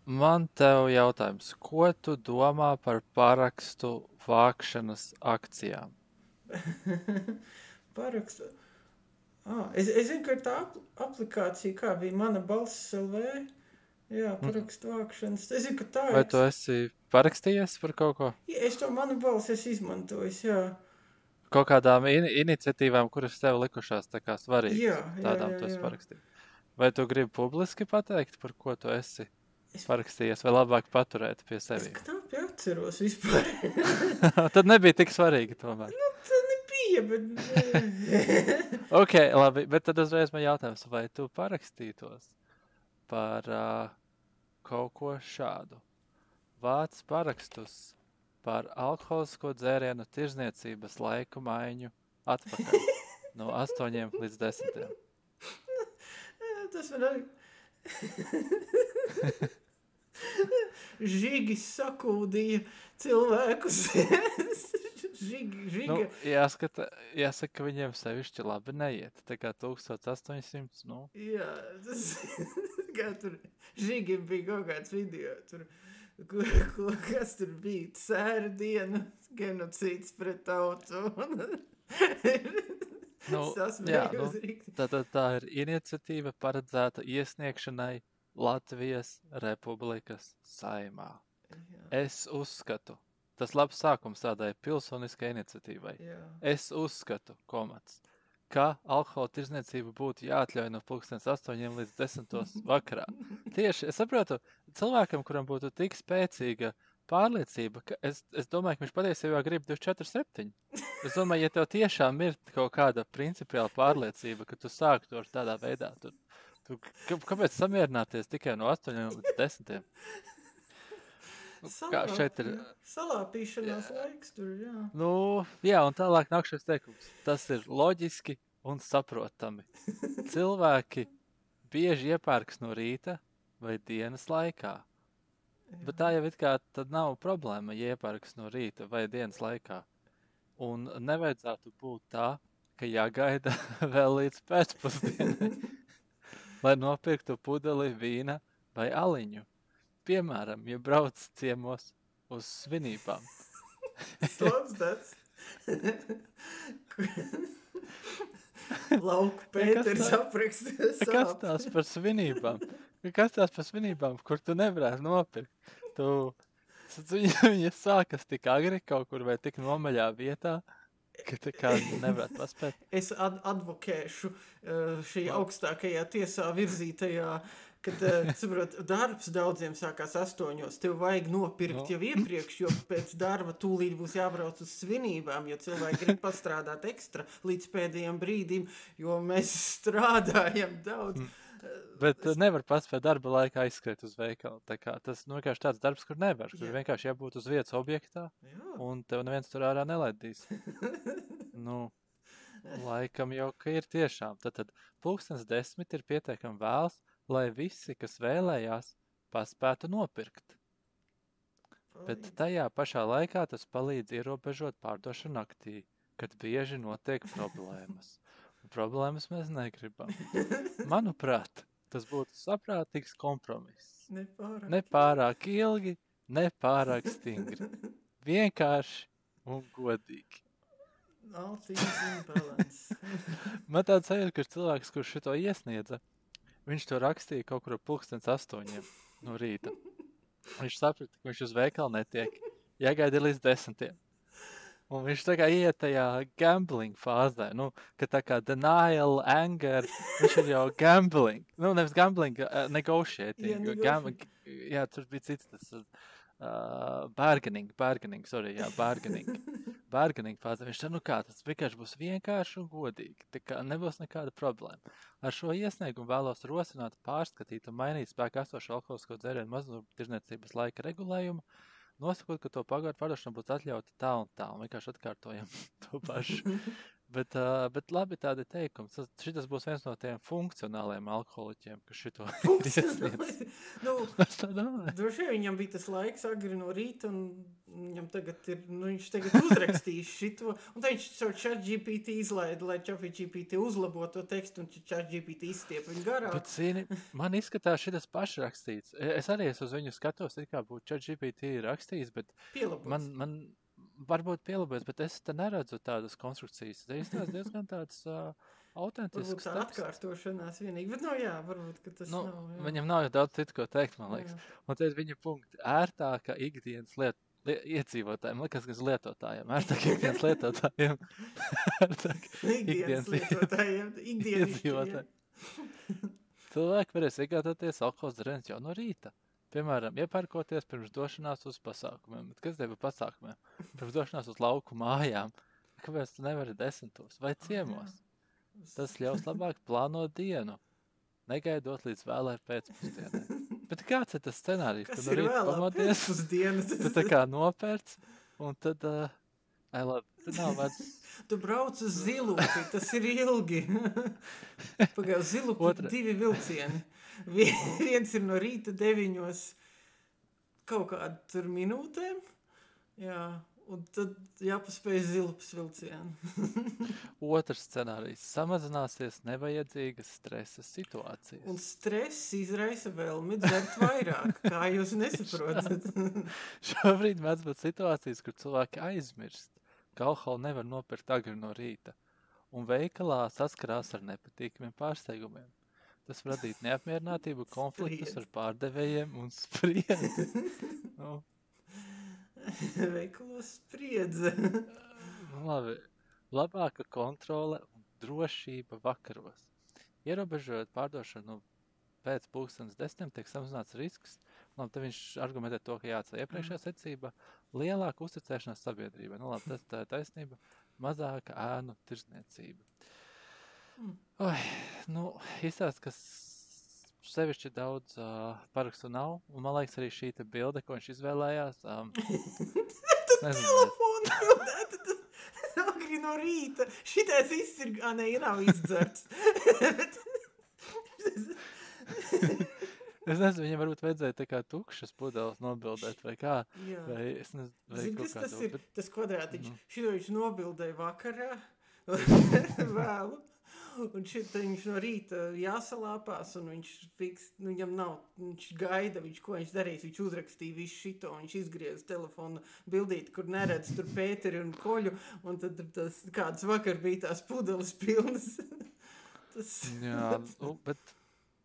Man tev jautājums, ko tu domā par parakstu vākšanas akcijām? Parakstu. Es zinu, ka ir tā aplikācija, kā bija mana balss LV. Jā, Mm. parakstu vākšanas. Es zinu, ka tā Vai tu eksistē. esi parakstījies par kaut ko? Ja, es to manu balsi esmu izmantojis, jā. Kaut kādām iniciatīvām, kuras tev likušās tā kā Jā, svarīgas, jā, tādām jā, tu esi jā. parakstījis. Vai tu gribi publiski pateikt, par ko tu esi Es, parakstījies, vai labāk paturēt pie es sevis? knapi atceros vispār. Tad nebija tik svarīgi tomēr. Nu, tā nebija, bet... Ok, labi, bet tad uzreiz man jautājums, vai tu parakstītos par kaut ko šādu? Vāc parakstus par alkoholisko dzērienu tirzniecības laiku maiņu atpakaļ no 8 līdz 10. Tas man arī... Žigis sakūdīja cilvēkus. Nu, Žiga. jāsaka, ka viņiem sevišķi labi neiet. Tā kā 1800, nu. Jā, tas kā tur Žigim bija kaut kāds video, tur, kas tur bija, sēra diena, genocīds pret tautu. Nu, jā, Sasmējos rīkti. tā ir iniciatīva paredzēta iesniegšanai Latvijas Republikas Saeimā. Jā, Es uzskatu, tas labs sākums tādai pilsoniskai iniciatīvai. jā. Es uzskatu, ka alkohola tirzniecība būtu jāatļauj no 8 līdz 10 vakarā. Tieši, es saprotu, cilvēkam, kuram būtu tik spēcīga pārliecība, ka es domāju, ka viņš patiesībā grib 24/7. Es domāju, ja tev tiešām ir kaut kāda principiāla pārliecība, ka tu sāktu ar tādā veidā, kāpēc samierināties tikai no 8 līdz 10? Kā šeit ir? Salāpīšanās laiks tur, jā. Nu, jā, un tālāk nāk šis teikums. Tas ir loģiski un saprotami. Cilvēki bieži iepērks no rīta vai dienas laikā. Bet tā jau it kā tad nav problēma, ja iepērks no rīta vai dienas laikā. Un nevajadzētu būt tā, ka jāgaida vēl līdz pēcpusdienai, lai nopirktu pudeli vīna vai aliņu. Piemēram, ja brauc ciemos uz svinībām. Slabs tāds. Lauku Pēters aprakstīs Kas tās par svinībām? Kas tās par svinībām, kur tu nevarēsi nopirkt? Viņa sākas tik agri kaut kur vai tik nomaļā vietā, ka tā kā nevarētu paspēt. Es advokēšu šī augstākajā tiesā virzītajā, kad, saprot, darbs daudziem sākās 8. Tev vajag nopirkt jau iepriekš, jo pēc darba tūlīt būs jābrauc uz svinībām, jo cilvēki grib pastrādāt ekstra līdz pēdējiem brīdim, jo mēs strādājam daudz. Bet nevar paspēt darba laikā aizskriet uz veikalu. Tā kā tas vienkārši tāds darbs, kur nevar. Kur Jā. vienkārši jābūt uz vietas objektā, Jā. un tev neviens tur ārā nelaidīs. Nu, laikam jau, ka ir tiešām. Tad 10:00 ir pietiekami vēls, lai visi, kas vēlējās, paspētu nopirkt. Bet tajā pašā laikā tas palīdz ierobežot pārdošanu naktī, kad bieži notiek problēmas. Un problēmas mēs negribam. Manuprāt, tas būtu saprātīgs kompromiss. Ne pārāk ilgi, ne pārāk stingri. Vienkārši un godīgi. Man tāds sajūta, ka cilvēks, kurš šito iesniedza, viņš to rakstīja kaut kur 8:00 no rīta. Viņš saprata, ka viņš uz veikalu netiek. Jāgaida līdz 10:00. Un viņš tā kā iet tajā gambling fāzē, ka tā kā denial, anger, viņš ir jau gambling. Nevis gambling, negotiating. Jā, tur bija cits tas bargaining fāzē. Viņš tā, tas vienkārši būs vienkārši un godīgi. Tā kā nebūs nekāda problēma. Ar šo iesniegumu vēlos rosināt, pārskatīt un mainīt spēkā esošo alkoholisko dzērienu mazumtirdzniecības laika regulējumu, nosakot, ka to pagaidu pārdošana būtu atļauta tā un tā, un vienkārši atkārtojam to pašu. Bet labi tādi teikumi. Šitas būs viens no tiem funkcionāliem alkoholiķiem, kas šito ir Funkcionāli. iesniedz. Nu, Es tā domāju. droši vien viņam bija tas laiks agri no rīta, un viņam tagad ir, viņš tagad uzrakstīs šito, un tad viņš caur ChatGPT izlaida, lai ChatGPT uzlabo to tekstu, un ChatGPT izstiep viņu garāk. Bet, zini, man izskatās šitas pašrakstīts. Es arī uz viņu skatos, it kā būtu ChatGPT rakstījis, bet Pielabots. man varbūt pielabojis, bet es te neredzu tādas konstrukcijas. Tas diezgan tāds Varbūt autentisks tā teksts. atkārtošanās vienīgi, bet jā, varbūt, ka tas nav. Jā. Viņam nav jau daudz citu, ko teikt, man liekas. Jā. Un tad viņa punkti ērtāka ikdienas iedzīvotājiem, liekas, kas lietotājiem, ērtāk ikdienas lietotājiem, ērtāk Ikdienas lietotājiem, iedzīvotājiem. Cilvēki varēs iegādāties alkohola dzērienus jau no rīta. Piemēram, iepērkoties pirms došanās uz pasākumiem. Bet kas tev ir pasākumiem? Pirms došanās uz lauku mājām. Kāpēc tu nevari 10 vai ciemos? Tas ļaus labāk plānot dienu, negaidot līdz vēlai pēcpusdienai. Bet kāds ir tas scenārijs? Kas Tu no ir rīta vēlā pamodies, pēcpusdienas? tu tā kā nopērc, un tad, labi, tad nav vērts. Tu brauc uz Zilupi, tas ir ilgi. Pagāju, Zilupi Otra. 2 vilcieni. Viens ir no rīta 9 kaut kādu tur minūtēm. Jā, un tad jāpaspēj Zilupes vilcienu. Otrs scenārijs - samazināsies nevajadzīgas stresa situācijas. Un stress izraisa vēlmi dzert vairāk, kā jūs nesaprotat. Šobrīd mēdz būt situācijas, kur cilvēki aizmirst, ka alkoholu nevar nopirkt agri no rīta, un veikalā saskarās ar nepatīkamiem pārsteigumiem. Tas var radīt neapmierinātību, konfliktus ar pārdevējiem un spriedzi. Nu, Veikalos spriedze. labi. Labāka kontrole un drošība vakaros. Ierobežojot pārdošanu pēc 10:00 tiek samazināts risks. Labi, te viņš argumentē to, ka jāatcer iepriekšējā secība, lielāka uzticēšanās sabiedrībai. Nu, labi, tā ir taisnība. Mazāka ēnu tirdzniecība. Oi, nu, izstāst, ka sevišķi daudz parakstu nav, un man liekas arī šī te bilde, ko viņš izvēlējās. Telefonu pildēt, tad agri no rīta. Šitais izsirg, ne, ja nav izdzerts. Es nezinu, viņam varbūt vajadzēja tā kā tukšas pudeles nobildēt, vai kā. Jā. Vai, es nezinu, vai Zini, kaut kas kā tas to, ir? Tas kvadrātiņš. Šito viņš nobildēja vakarā, vēlu. Un šitā viņš no rīta jāsalāpās, un viņš fiks, nu, viņam nav, viņš gaida, ko viņš darīs, viņš uzrakstīja visu šito, un viņš izgriez telefonu bildīt, kur neredz tur Pēteri un Koļu, un tad tas kāds vakar bija tās pudeles pilnas. Tas... Jā, nu, bet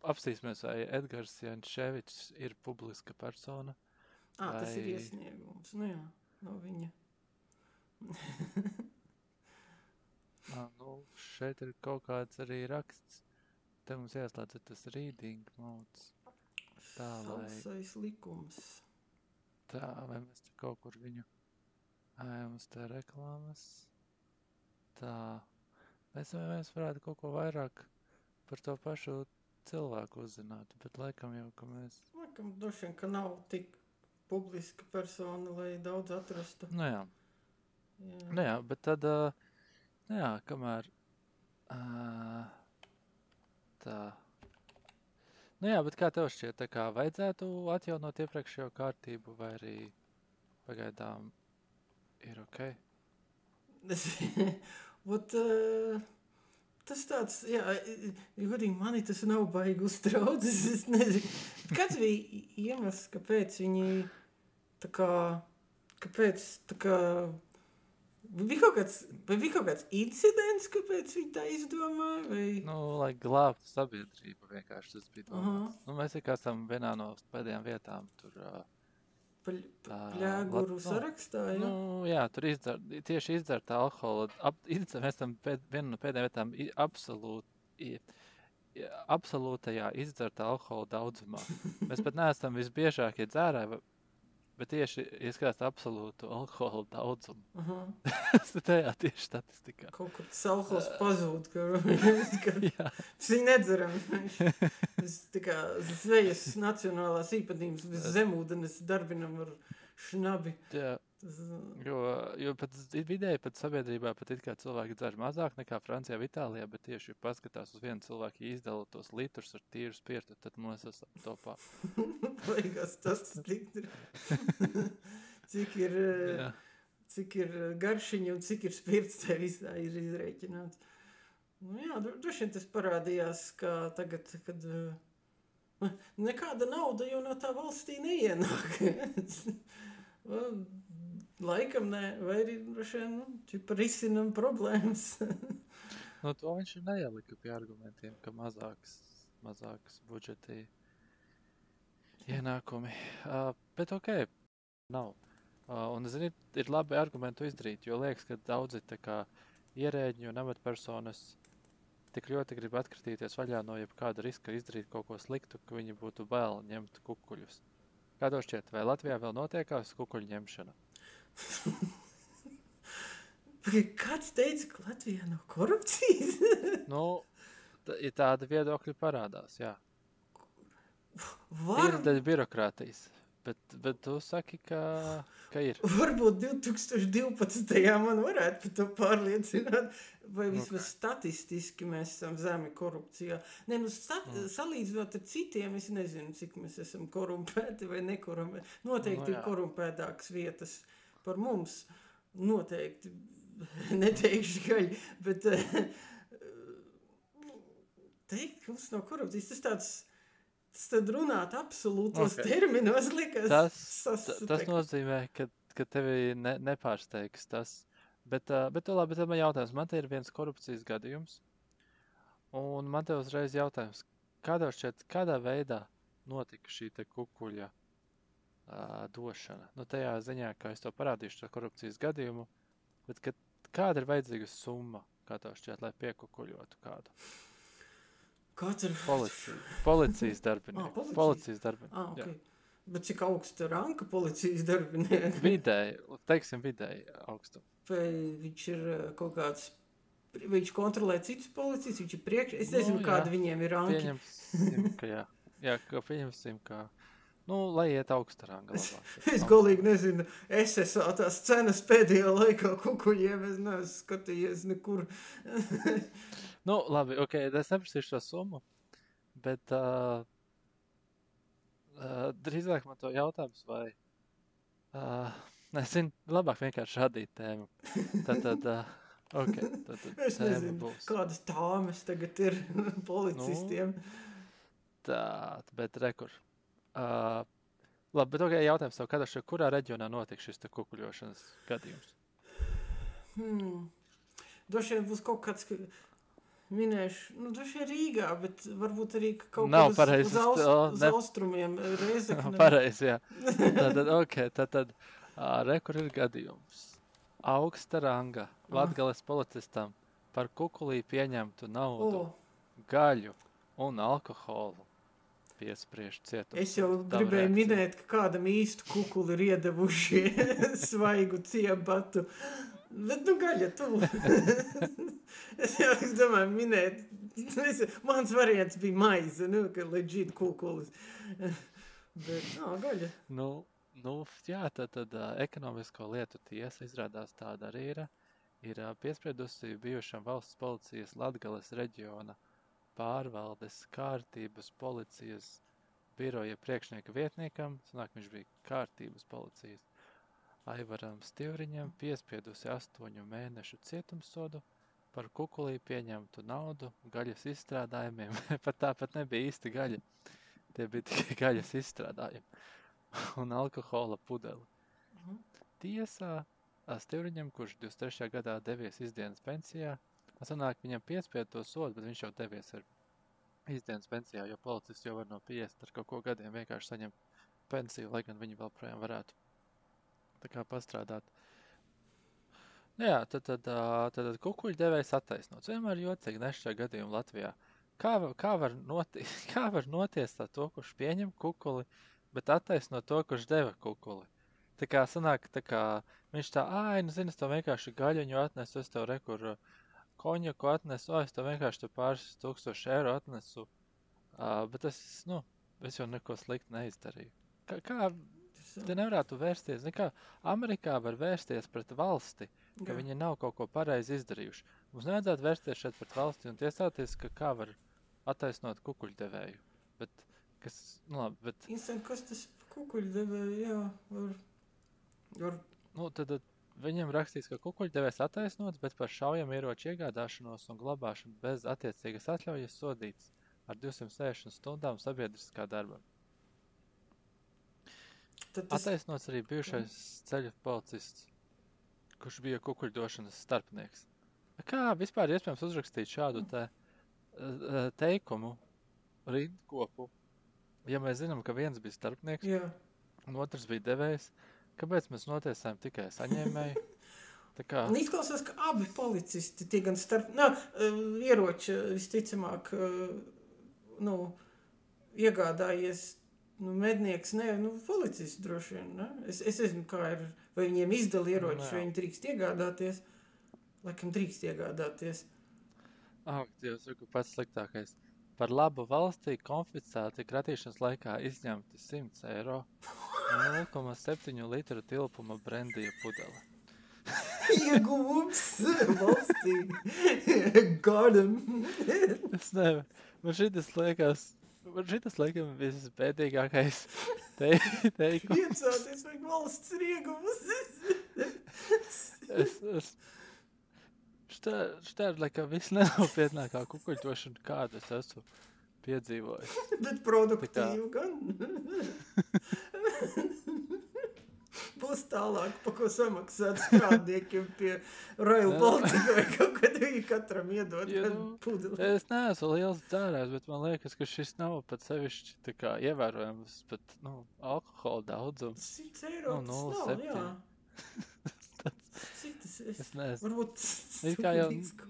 apstīsimies, vai Edgars Jančevičs ir publiska persona. Tas ir vai- iesniegums, nu jā, no viņa. Nu, šeit ir kaut kāds arī raksts. Te mums jāslēdz tas reading modes. Tā, lai... Sausais likums. Tā, vai mēs te kaut kur viņu ejam uz te reklāmas. Tā. Mēs varētu kaut ko vairāk par to pašu cilvēku uzzināt, bet laikam jau, ka mēs... Laikam, droši vien, ka nav tik publiska persona, lai daudz atrastu. Nu jā, Jā. nu jā, bet tad, nu jā, kamēr... Tā. Nu jā, bet kā tev šķiet, tā kā vajadzētu atjaunot iepriekšējo kārtību, vai arī pagaidām ir ok? Ot, tas tāds, jā, godīgi mani tas nav baigi uztraucis, es nezinu. Kāds bija iemesls, kāpēc viņi tā kā, kāpēc tā kā, bija kaut kāds incidents, kāpēc viņi tā izdomāja, vai? Nu, lai glābtu sabiedrību vienkārši tas bija domāts. Nu, mēs kā esam vienā no pēdējām vietām tur... Pļāguru sarakstā, jā? Nu, jā, tur tieši izdzerta alkohola. Mēs esam viena no pēdējām vietām absolūtajā izdzerta alkohola daudzumā. Mēs pat neesam visbiežākie dzērāji, bet tieši ieskatās absolūtu alkohola daudzumu. Tas ir tajā tieši statistikā. Kaut kur tas alkohols pazūd, ka Jā. viņi nedzeram. Tas tā kā zvejas nacionālās īpatnības zemūdenes darbinam ar šnabi. Jā, jo pat vidēji pat sabiedrībā pat it kā cilvēki dzer mazāk nekā Francijā vai Itālijā, bet tieši paskatās uz vienu cilvēku, ja izdala tos litrus ar tīru spirtu, tad mēs esam topā. Baigās tas slikti. Cik ir garšiņa un cik ir spirts, te visā ir izrēķināts. Nu jā, droši vien tas parādījās, ka tagad, kad nekāda nauda jau no tā valstī neienāk. Laikam nē, vai arī droši vien, risinam problēmas. To viņš neielika pie argumentiem, ka mazāks budžeti ienākumi. Bet ok, nav. Un, zini, ir labi argumentu izdarīt, jo liekas, ka daudzi tā kā ierēģi un amatpersonas tik ļoti grib atkritīties vaļā no jebkāda riska izdarīt kaut ko sliktu, ka viņi būtu bail ņemt kukuļus. Kā tev šķiet, vai Latvijā vēl notiekās kukuļu ņemšana? Kāds teica, ka Latvijā nav korupcijas? Ja tāda viedokļa parādās, jā. Ir daļa birokrātijas. Bet tu saki, ka ir. Varbūt 2012. man varētu par to pārliecināt, vai vismaz statistiski mēs esam zemi korupcijā. Nē, salīdzinot ar citiem, es nezinu, cik mēs esam korumpēti vai nekorumpēti. Noteikti ir korumpētākas vietas par mums. Noteikti, neteikšu gaļi, bet teikt, ka mums nav korupcijas, tas tāds... Tad runāt absolūtos terminos likas tas nozīmē, ka tevi nepārsteigs tas. Bet labi, tad man jautājums. Man te ir viens korupcijas gadījums. Un man te uzreiz jautājums. Kādā veidā notika šī te kukuļa došana? Tajā ziņā, kā es to parādīšu, šo korupcijas gadījumu. Bet kāda ir vajadzīga summa, kā tev šķiet, lai piekukuļotu kādu? Policijas darbinieki. Policijas darbinieki. Okay. Bet cik augsta ranka policijas darbinieki? Vidēji augstu. Vai viņš ir kaut kāds, viņš kontrolē citus policijas, viņš ir priekš, es nezinu, kāda viņiem ir ranki. Pieņemsim, ka jā. Jā, pieņemsim, ka, lai iet augsta ranga labāk. Es galīgi nezinu, SSA tās cenas pēdējā laikā kukuļiem, es neesmu skatījies nekur. Labi, ok, es neprasīšu šo summu, bet drīzāk man to jautājums, vai nezinu, labāk vienkārši radīt tēmu. Tad es nezinu, būs. Kādas tāmes tagad ir policistiem. Bet rekur. Labi, bet ok, jautājums tev, kurā reģionā notiek šis te kukuļošanas gadījums? Droši vien būs kaut kāds... Minēšu, droši vien Rīgā, bet varbūt arī kaut kādā uz austrumiem Rēzeknē. Pareizi, jā. Tad rekur ir gadījums. Augsta ranga Latgales policistam par kukulī pieņemtu naudu, gaļu un alkoholu piespriež cietumā. Es jau gribēju minēt, ka kādam īstu kukuli ir iedevuši svaigu ciebatu. Bet gaļa tu. Es domāju minēt. Mans variants bija maize, ka legit kukulis. Bet, gaļa. Jā, tad ekonomisko lietu tiesa izrādās tāda arī ir piespriedusi bijušam valsts policijas Latgales reģiona pārvaldes kārtības policijas biroja priekšnieka vietniekam. Sanāk, viņš bija kārtības policijas. Aivaram Stivriņam piespiedusi 8 mēnešu cietumsodu par kukulī pieņemtu naudu gaļas izstrādājumiem. Tāpat nebija īsti gaļa. Tie bija tikai gaļas izstrādājumi un alkohola pudeli. Tiesā Stivriņam, kurš 23. gadā devies izdienas pensijā, sanāk viņam piespiedu to sodu, bet viņš jau devies ar izdienas pensijā, jo policists jau var no 50 ar kaut ko gadiem vienkārši saņemt pensiju, lai gan viņi vēl projām varētu tā kā pastrādāt. Jā, tad kukuļu devējs attaisnots. Vienmēr jocīgi nešķā gadījumu Latvijā. Kā var notiesāt to, kurš pieņem kukuli, bet attaisnot to, kurš deva kukuli? Tā kā sanāk, viņš zini, es tev vienkārši gaļuņu atnesu, es tev rekur konjaku atnesu, es tev vienkārši pāris 1000 eiro atnesu, bet es jau neko slikti neizdarīju. Kā Te nevarētu vērsties, nekā Amerikā var vērsties pret valsti, ka viņi nav kaut ko pareizi izdarījuši. Mums nevajadzētu vērsties šeit pret valsti un tiesāties, ka kā var attaisnot kukuļdevēju. Bet, kas, nu labi, bet... Instant, kas tas kukuļdevēju, jā, var... Nu, tad viņam rakstīts, ka kukuļdevējs attaisnots, bet par šaujamieroču iegādāšanos un glabāšanu bez attiecīgas atļaujas sodīts ar 260 stundām sabiedriskā darba. Attaisnots arī bijušais ceļu policists, kurš bija kukuļdošanas starpnieks. Kā vispār iespējams uzrakstīt šādu teikumu, rindkopu, ja mēs zinām, ka viens bija starpnieks, un otrs bija devējs, kāpēc mēs notiesājam tikai saņēmēju? Un izklausās, ka abi policisti, tie gan ieroči visticamāk, iegādājies, mednieks, policists droši vien, ne? Es nezinu, kā ir, vai viņiem izdala ieroči, vai viņi drīkst iegādāties. Laikam drīkst iegādāties. Dievs, pats sliktākais. Par labu valstī konfiscēti kratīšanas laikā izņemti 100 eiro un 0,7 litru tilpuma brendija pudele. Ieguvums valstī. Godam. Es nevaru. Man šitas laikam visbēdīgākais teikums. Iecāties, vai valsts ir ieguvums. Šitā ir laikam visnenopietnākā kukuļdošana, kādu es esmu piedzīvojis. Bet produktīvu gan. Būs tālāk, pa ko samaksāt strādniekiem pie Royal Baltica vai kaut kad viņi katram iedod pudeli. Es neesmu liels dzērājs, bet man liekas, ka šis nav pat sevišķi tā kā ievērojams, bet, alkohola daudzums. 100 eiro tas nav, jā. Es nezinu. Varbūt... Es kā jau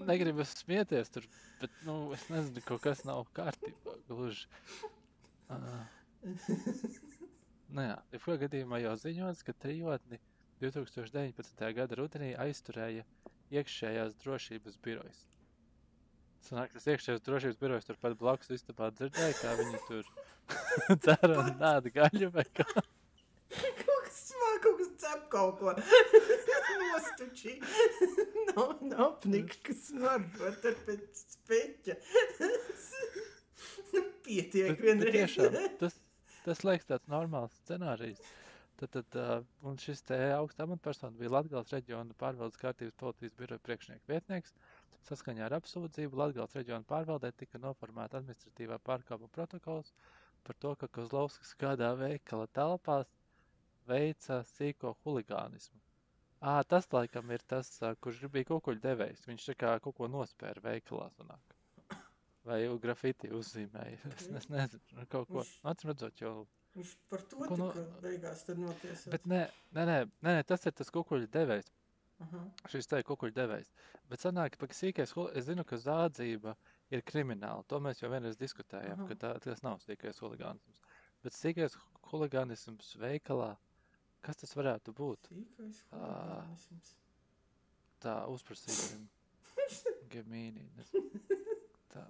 negribu smieties tur, bet, es nezinu, kaut kas nav kārtībā, gluži. Jebkurā gadījumā jau ziņots, ka trijotni 2019. gada rudenī aizturēja iekšējās drošības birojs. Sanāk, tas iekšējās drošības birojs turpat blakus istabā dzirdēja, kā viņi tur dara un nāda gaļu vai kā. Kaut kas cep kaut ko. Nostučī. Nav pnika smaržot ar pēc speķa. Pietiek vienreiz. Tiešām, tas liekas tāds normāls scenārijs. Un šis te augsta amatpersona bija Latgales reģiona pārvaldes kārtības policijas biroja priekšnieka vietnieks. Saskaņā ar apsūdzību Latgales reģiona pārvaldē tika noformēta administratīvā pārkāpuma protokols par to, ka Kozlovskis kādā veikala telpās veica sīko huligānismu. Tas laikam ir tas, kurš bija kukuļdevējs. Viņš tā kā kaut ko nospēra veikalā sanāk. Vai grafiti uzzīmēja. Es nezinu, kaut ko. Atsimredzot jau... Viņš par to tika beigās tad notiesāts. Bet nē, tas ir tas kukuļdevējs. Šis te ir kukuļdevējs. Bet sanāk, ka sīkais, es zinu, ka zādzība ir krimināla. To mēs jau vienreiz diskutējām, ka tas nav sīkais huligānisms. Bet sīkais huligānisms veikalā, kas tas varētu būt? Sīkais huligānisms. Tā, uzprasīsim. Gemīnī, tā.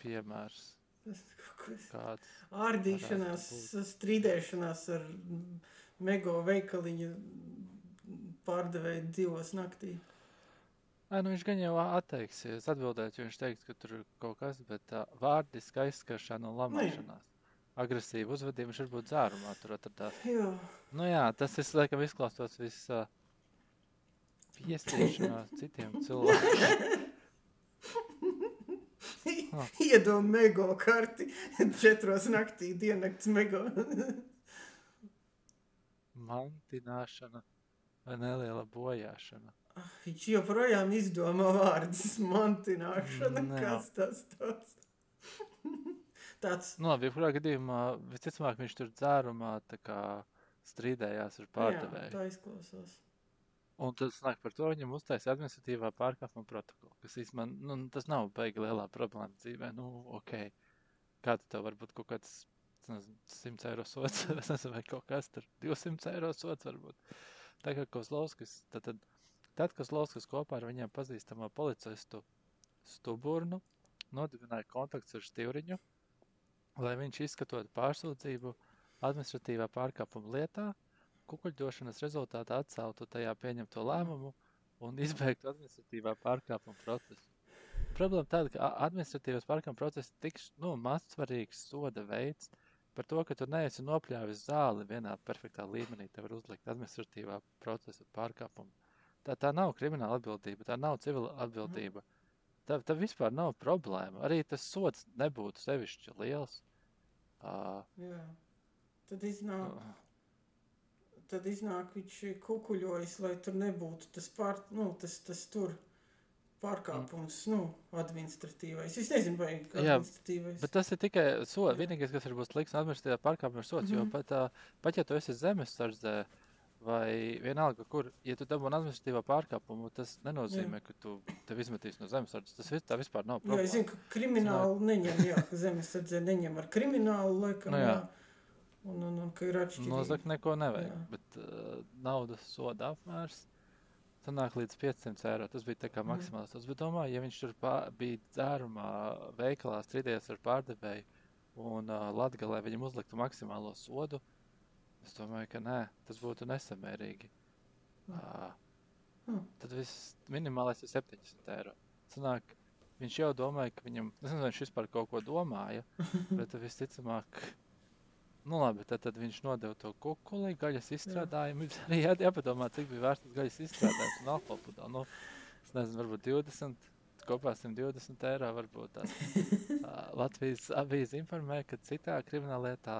Piemērs. Kāds ārdīšanās, strīdēšanās ar mego veikaliņu pārdevēju 2 naktī. Viņš gan jau atteiksies atbildēt, jo viņš teiks, ka tur ir kaut kas, bet vārdiska aizskaršana un lamāšanās. Agresīva uzvedība, viņš varbūt dzērumā tur atradās. Jā. Tas laikam izklaustos piespiešanās citiem cilvēkiem. Iedom mego karti 4 naktī, diennakts mego. Mantināšana vai neliela bojāšana. Viņš joprojām izdomā vārdus mantināšana, kas tas tāds. Jebkurā gadījumā, visticamāk, viņš tur dzērumā tā kā strīdējās ar pārdevēju. Jā, tā izklausās. Un tad nāk par to viņam uztaisa administratīvā pārkāpuma protokolu, kas īstenībā, tas nav baigi lielā problēma dzīvē, ok. Kā tev var būt kaut kāds 100 eiro sots, es nezinu, vai kaut kas tur 200 eiro sots varbūt. Tā kā Kozlovskis, tad Kozlovskis kopā ar viņiem pazīstamo policistu Stuburnu nodibināja kontakts ar Stivriņu, lai viņš izskatot pārsūdzību administratīvā pārkāpuma lietā, kukuļdošanas rezultātā atceltu tajā pieņemto lēmumu un izbeigtu administratīvā pārkāpuma procesu. Problēma tāda, ka administratīvas pārkāpuma process ir tik mazsvarīgs soda veids par to, ka tu neesi nopļāvis zāli vienā perfektā līmenī, tev var uzlikt administratīvā procesa pārkāpumu. Tā nav krimināla atbildība, tā nav civila atbildība. Tā vispār nav problēma. Arī tas sods nebūtu sevišķi liels. Jā. Tad iznāk viņš kukuļojas, lai tur nebūtu tas tur pārkāpums, administratīvais. Es nezinu, vai administratīvais. Bet tas ir tikai sods. Vienīgais, kas varbūt liks administratīvā pārkāpuma ir sods, jo pat ja tu esi zemesardzē vai vienalga, kur, ja tu dabūni administratīvā pārkāpumu, tas nenozīmē, ka tev izmetīs no zemesardzes. Tā vispār nav problēma. Jā, es zinu, ka kriminālu neņem, ka zemesardzē neņem ar kriminālu, laikam, un ka ir atšķirīgi. Nozakt neko nevajag, bet naudas soda apmērs sanāk līdz 500 eiro. Tas bija tā kā maksimāls. Es domāju, ja viņš tur bija dzērumā veikalā strīdējies ar pārdevēju un Latgalē viņam uzliktu maksimālo sodu, es domāju, ka nē, tas būtu nesamērīgi. Tad viss minimālais ir 70 eiro. Sanāk, viņš jau domāja, ka viņam, es nezinu, viņš vispār kaut ko domāja, bet visticamāk, labi, tad viņš nodeva to kukuli, gaļas izstrādājumu. Arī jāpadomā, cik bija vērts tas gaļas izstrādājums un alkoholpudā. Es nezinu, varbūt 20, kopā 120 eiro varbūt tās. Latvijas avīze informē, ka citā krimināllietā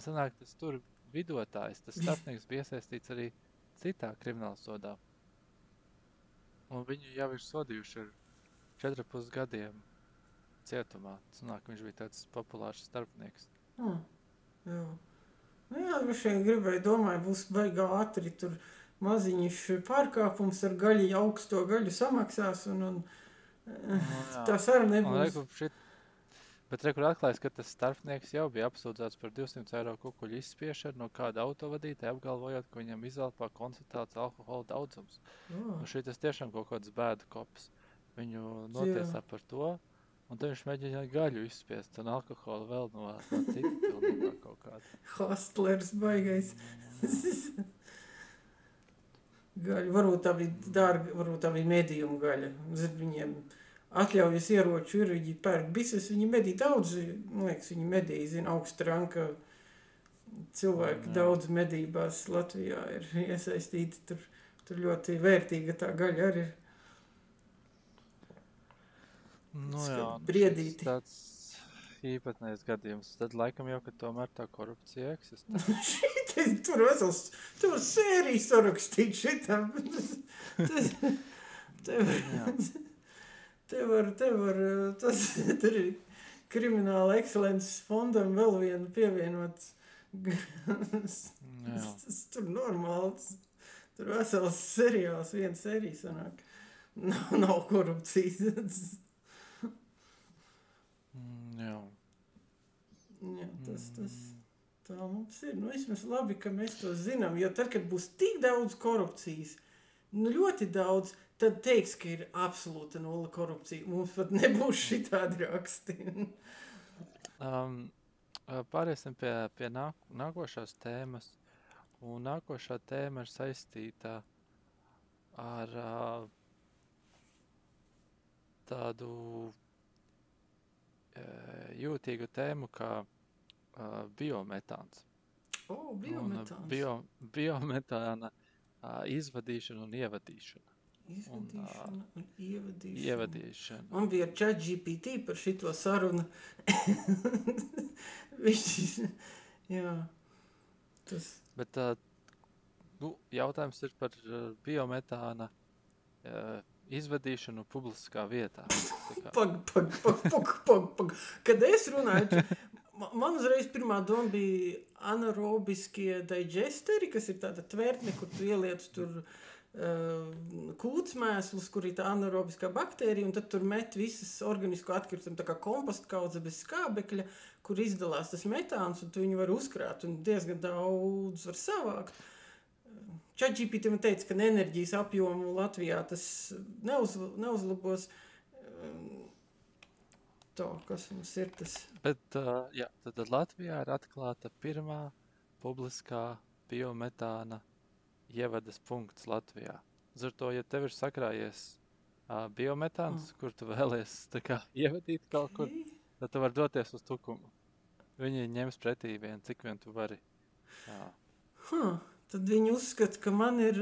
sanāk, tas tur vidotājs, tas starpnieks bija iesaistīts arī citā krimināla sodā. Un viņu jau ir sodījuši ar 4,5 gadiem cietumā. Sanāk, viņš bija tāds populārs starpnieks. Jā, šeit gribēju domāju, būs baigā ātri tur maziņš pārkāpums ar gaļu, augsto gaļu samaksās un tas arī nebūs. Bet rekur atklājas, ka tas starpnieks jau bija apsūdzēts par 200 eiro kukuļu izspiešanu no kāda autovadītāja, apgalvojot, ka viņam izelpā koncentrēts alkohola daudzums. Šitas tiešām kaut kāds bēdu kops. Viņu notiesā par to, un tad viņš mēģināja gaļu izspiest un alkoholu vēl no cita pilnībā kaut kāda. Hostlers baigais. Gaļa, varbūt tā bija dārga, varbūt tā bija medium gaļa. Viņiem atļaujas ieroču ir, viņi pērk bises, viņi medī daudz, man liekas, viņi medī, augsta ranka cilvēki daudz medībās Latvijā ir iesaistīti, tur ļoti vērtīga tā gaļa arī ir. Briedīti. Tāds īpatnējs gadījums, tad laikam jau, ka tomēr tā korupcija eksistē. Tur sēriju sarakstīt šitam. Tur ir krimināla ekscelences fondam vēl vienu pievienot. Tur normāls. Tur vesels seriāls, viena sērija sanāk. Nav korupcijas. Jā, tā mums ir. Vismaz labi, ka mēs to zinām, jo tad, kad būs tik daudz korupcijas, ļoti daudz, tad teiks, ka ir absolūta nulle korupcija. Mums pat nebūs šitādi raksti. Pāriesim pie nākošās tēmas. Un nākošā tēma ir saistīta ar tādu jūtīgu tēmu kā biometāns. Biometāns. Biometāna izvadīšana un ievadīšana. Izvadīšana un ievadīšana. Ievadīšana. Man bija ar ChatGPT par šito sarunu. Jā. Bet jautājums ir par biometāna izvadīšanu publiskā vietā. Pag. Kad es runāju, man uzreiz pirmā doma bija anaerobiskie digesteri, kas ir tāda tvērtne, kur tu ieliec tur kūtsmēslus, kur ir tā anaerobiskā baktērija, un tad tur met visas organisko atkritumu, tā kā kompostkaudze bez skābekļa, kur izdalās tas metāns, un tu viņu var uzkrāt, un diezgan daudz var savākt. ChatGPT man teica, ka enerģijas apjomu Latvijā tas neuzlabos. tā, kas mums ir tas. Bet, jā, tad Latvijā ir atklāta pirmā publiskā biometāna ievadas punkts Latvijā. Ar to, ja tev ir sakrājies biometāns, kur tu vēlies tā kā ievadīt kaut kur, tad tu vari doties uz Tukumu. Viņi ņems pretī cik vien tu vari. Tad viņi uzskata, ka man ir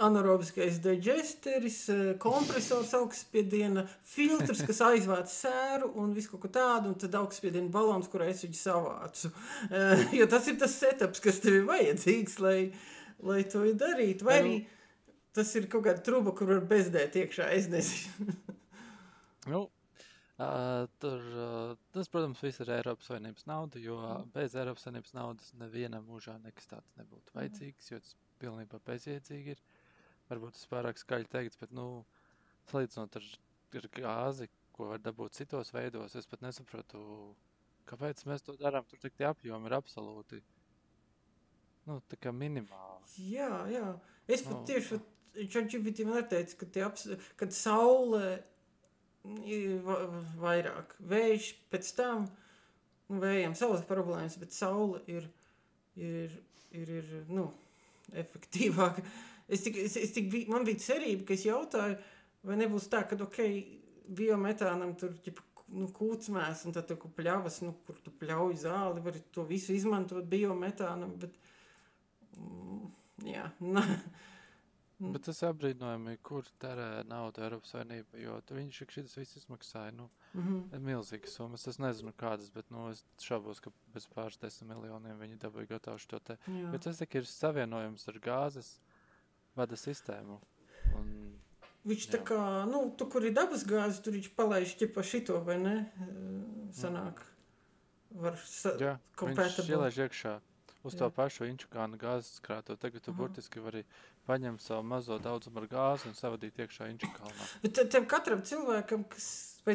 anaerobiskais digesteris, kompresors augstspiediena, filtrs, kas aizvāc sēru un visu kaut ko tādu, un tad augstspiediena balons, kurā es viņu savācu. Jo tas ir tas setups, kas tev ir vajadzīgs, lai to darītu. Vai arī tas ir kaut kāda truba, kur var bezdēt iekšā, es nezinu. Tas, protams, viss ir Eiropas Savienības nauda, jo bez Eiropas Savienības naudas nevienam mūžā nekas tāds nebūtu vajadzīgs, jo tas pilnībā bezjēdzīgi ir. Varbūt tas pārāk skaļi teikts, bet, salīdzinot ar gāzi, ko var dabūt citos veidos, es pat nesapratu, kāpēc mēs to darām. Tur tik tie apjomi ir absolūti, tā kā minimāli. Jā. Es pat tieši ChatGPT man arī teica, kad saule ir vairāk. Vējš pēc tam, vējiem saules problēmas, bet saule ir efektīvāka. Man bija cerība, ka es jautāju, vai nebūs tā, ka, biometānam tur, kūtsmēs, un tad tu pļavas, kur tu pļauj zāli, var to visu izmantot biometānam, bet, jā, Bet tas apbrīnojami, kur terē naudu Eiropas Savienība, jo viņš šis viss izmaksāja, milzīgas summas. Es nezinu kādas, bet, es šaubos, ka bez pāris 10 miljoniem viņi dabūja gatavu šo te. Jā. Bet tas ir savienojums ar gāzes vada sistēmu. Viņš tā kā, tu, kur ir dabas gāze, tur viņš palaiž ķipa šito, vai ne? Sanāk. Var viņš ielaiž iekšā uz to pašu inčukānu gāzes krāto. Tagad tu burtiski vari paņemt savu mazo daudzumu ar gāzi un savadīt iekšā inčukānā. Bet tev katram cilvēkam, kas, vai,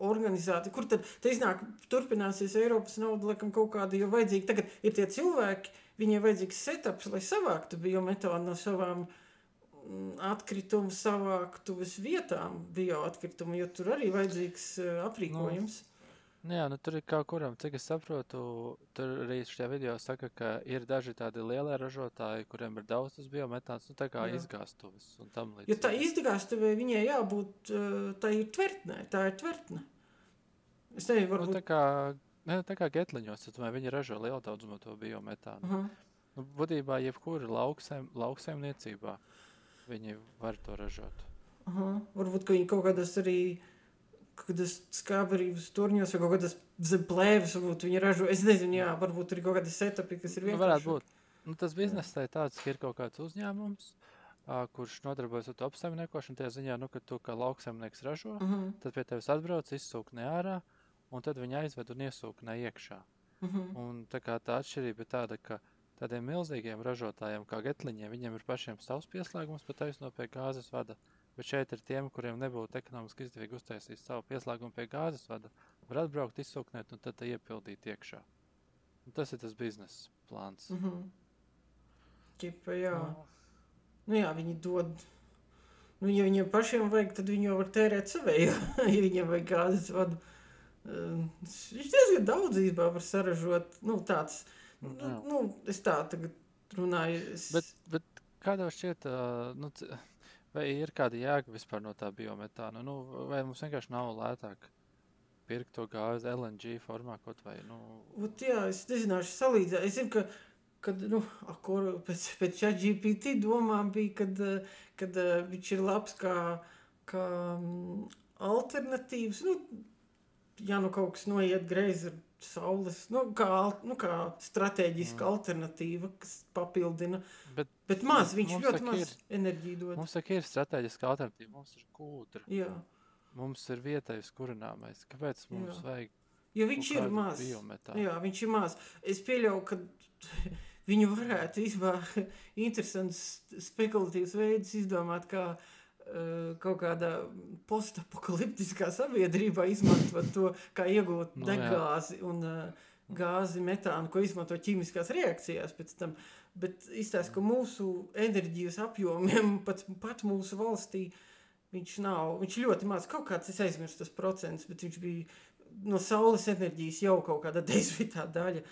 organizāti, kur tad iznāk, turpināsies Eiropas nauda, laikam kaut kāda, jo vajadzīgi, tagad ir tie cilvēki, viņiem vajadzīgs setups, lai savāktu biometānu no savām atkritumu savāktuves vietām bioatkritumu, jo tur arī vajadzīgs aprīkojums. Jā, tur ir kā kuram, cik es saprotu, tur arī šajā video saka, ka ir daži tādi lielie ražotāji, kuriem ir daudz tas biometāns, tā kā izgāstuves un tam līdzīgi. Jo tā izgāstuvē viņai jābūt, tā ir tvertne. Es nezinu, varbūt... Tā kā getliņos, tad viņi ražo lielu daudzumu to biometānu. Būtībā jebkura lauksaimniecībā viņi var to ražot. Varbūt, ka viņi kaut kādas arī... kādas skāberības turņos vai kaut kādas zem plēves, varbūt viņi ražo, es nezinu, varbūt ir kaut kādi setupi, kas ir vienkārši. Varētu būt. Tas bizness tā ir tāds, ka ir kaut kāds uzņēmums, kurš nodarbojas ar to apsaimniekošanu, tajā ziņā, ka tu kā lauksaimnieks ražo, tad pie tevis atbrauc, izsūknē ārā, un tad viņi aizved un iesūknē iekšā. Un tā atšķirība ir tāda, ka tādiem milzīgiem ražotājiem kā getliņiem, viņiem ir pašiem savs pieslēgums, pat taisno pie gāzes vada. Bet šeit ir tiem, kuriem nebūtu ekonomiski izdevīgi uztaisīt savu pieslēgumu pie gāzes vada, var atbraukt, izsūknēt un tad iepildīt iekšā. Un tas ir tas biznesa plāns. Ķipa, jā. Jā, viņi dod... ja viņiem pašiem vajag, tad viņi jau var tērēt savēju, ja viņiem vajag gāzes vadu. Viņš diezgan daudzībā var saražot, tāds... es tā tagad runāju... Bet kā tev šķiet... Vai ir kāda jēga vispār no tā biometāna? Vai mums vienkārši nav lētāk pirkt to gāzi LNG formā kaut vai? Jā, es nezināšu salīdzēt. Es zinu, ka pēc ChatGPT domām bija, kad viņš ir labs kā alternatīvs. Ja kaut kas noiet greizi ar saules, kā stratēģiska alternatīva, kas papildina, bet maz, viņš ļoti maz enerģiju dod. Mums ir stratēģiska alternatīva, mums ir kūdra. Jā. Mums ir vietējais kurināmais. Kāpēc mums vajag jo viņš ir maz. Biometānu? Jā, viņš ir maz. Es pieļauju, ka viņu varētu interesants spekulatīvs veids izdomāt, kā kaut kādā postapokaliptiskā sabiedrībā izmantot to, kā iegūt degāzi un gāzi metānu, ko izmanto ķīmiskās reakcijās pēc tam. Bet izstāst, ka mūsu enerģijas apjomiem pat mūsu valstī Viņš ļoti maz, kaut kāds, es aizmirstu tas procents, bet viņš bija no saules enerģijas jau kaut kāda desmitā daļa.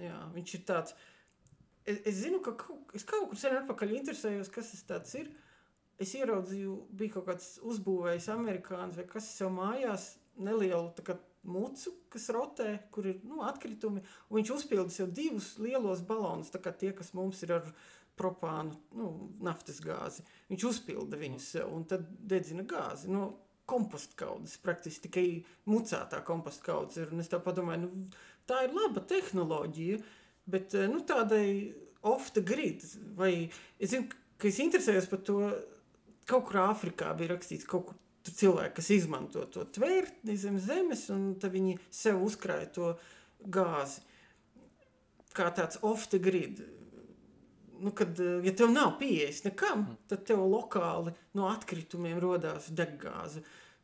Jā, viņš ir tāds. Es zinu, ka es kaut kur sen atpakaļ interesējos, kas tas tāds ir. Es ieraudzīju, bija kaut kāds uzbūvējis amerikānis vai kas sev mājās nelielu tā kā mucu, kas rotē, kur ir atkritumi, un viņš uzpilda sev 2 lielos balonus, tā kā tie, kas mums ir ar propānu, naftas gāzi. Viņš uzpilda viņus sev un tad dedzina gāzi. Kompostkaudas, praktiski tikai mucētā kompostkaudas ir. Un es tā padomāju, tā ir laba tehnoloģija, bet tādai off the grid. Vai es zinu, ka es interesējos par to, kaut kur Āfrikā bija rakstīts, kaut kur tur cilvēki, kas izmanto to tvērtni zem zemes, un tad viņi sev uzkrāja to gāzi. Kā tāds off the grid. Kad, ja tev nav pieejas nekam, tad tev lokāli no atkritumiem rodās deggāze.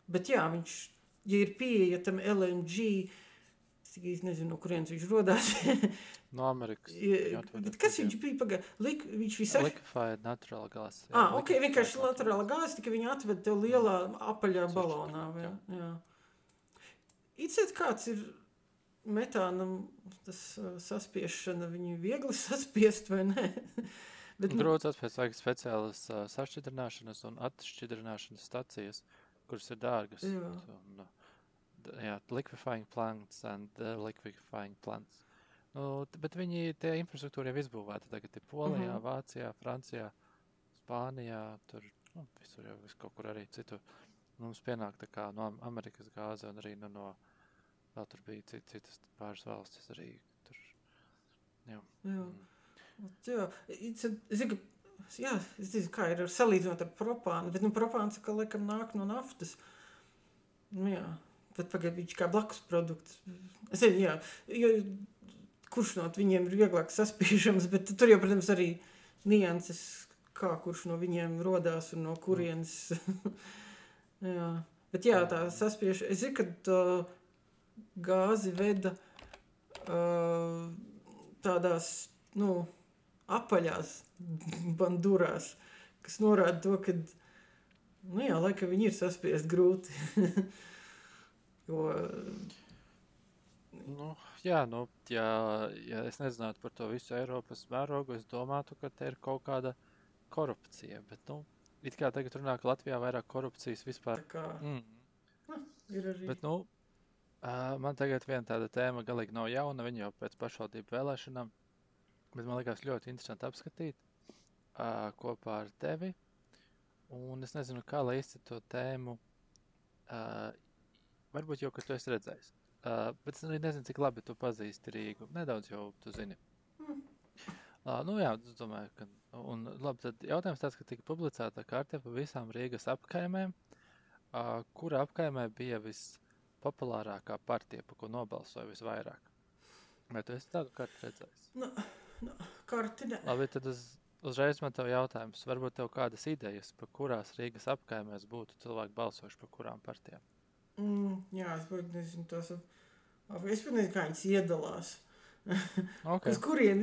Bet jā, viņš, ja ir pieeja tam LNG, es nezinu, no kurienes viņš rodās. No Amerikas. Bet kas viņš bija? Liquefied natural gas. Ok, vienkārši naturāla gāze, tikai viņi atved tev lielā apaļā balonā. Jā. It kāds ir metānam tas saspiešana, viņu viegli saspiest vai ne? Bet, grūti saspiest, vajag speciālas sašķidrināšanas un atšķidrināšanas stacijas, kuras ir dārgas. Jā, liquefying plants and liquefying plants. Bet viņi, tie infrastruktūra jau izbūvēta tagad ir Polijā, Vācijā, Francijā, Spānijā, tur, visur jau kaut kur arī citur. Mums pienāk tā kā no Amerikas gāze un arī no vēl tur bija citas pāris valstis arī tur. Es zinu, kā ir salīdzinot ar propānu, bet propāns, ka laikam nāk no naftas. Bet pagaid viņš kā blakus produkts. Es zinu, jo kurš no viņiem ir vieglāk saspiežams, bet tur jau, protams, arī nianses, kā kurš no viņiem rodās un no kurienes. Bet tā saspiež. Es zinu, ka gāzi veda tādās, apaļās bandurās, kas norāda to, ka, laikam viņi ir saspiest grūti. Ja es nezinātu par to visu Eiropas mērogu, es domātu, ka te ir kaut kāda korupcija, bet, it kā tagad runā, ka Latvijā vairāk korupcijas vispār. Ir arī. Bet, man tagad viena tāda tēma galīgi nav jauna, viņa jau pēc pašvaldību vēlēšanām, bet man likās ļoti interesanti apskatīt kopā ar tevi. Un es nezinu, kā lai izcīt to tēmu, varbūt jau, ka tu esi redzējis. Bet es arī nezinu, cik labi tu pazīsti Rīgu. Nedaudz jau tu zini. Es domāju, ka... Un labi, tad jautājums tāds, ka tika publicēta karte pa visām Rīgas apkaimēm, kura apkaimē bija populārākā partija, pa ko nobalsoja visvairāk. Vai tu esi tādu karti redzējis? Karti ne. Labi, tad uzreiz man tev jautājums. Varbūt tev kādas idejas, pa kurās Rīgas apkaimēs būtu cilvēki balsojuši pa kurām partijām? Es nezinu tos. Es pat nezinu, kā viņas iedalās. Okay. Uz kurien,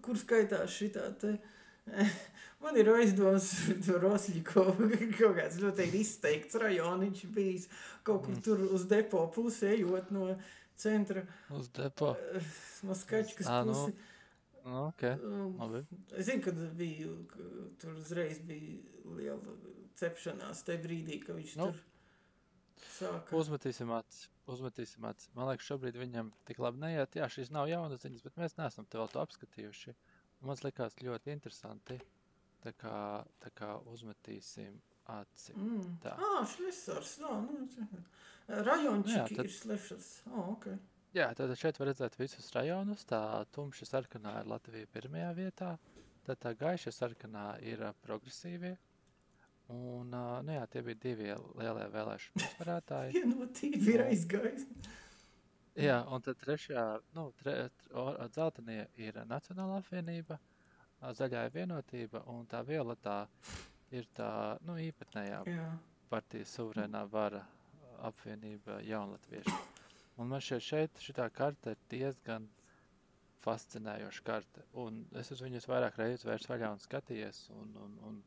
kur skaitās šitā te... Man ir aizdomas par Rosļikovu, kaut kāds ļoti izteikts rajoniņš bijis kaut kur tur uz depo pusi, ejot no centra. Uz depo? No Skačkas pusi. Okay. Es zinu, kad bija, tur uzreiz bija liela cepšanās tajā brīdī, ka viņš tur sāka. Uzmetīsim acis. Man liekas, šobrīd viņam tik labi neiet. Jā, šīs nav jaunas ziņas, bet mēs neesam te vēl to apskatījuši. Man likās ļoti interesanti, tā kā uzmetīsim aci. Šlesars, rajončiki ir Šlesars. Ok. Jā, tad šeit var redzēt visus rajonus, tā tumši sarkanā ir Latvija pirmajā vietā, tad tā gaiša sarkanā ir progresīvie, un, tie bija 2 lielie vēlēšanu uzvarētāji. Vienotība ir aizgājis. Jā, un tad trešajā, dzeltenie ir Nacionālā apvienība, zaļā ir Vienotība, un tā violetā ir tā, īpatnējā partijas suverēnā vara apvienība Jaunlatvieši. Un man šeit šitā karte ir diezgan fascinējoša karte, un es uz viņus vairāk reizes vairs vaļā un skatījies, un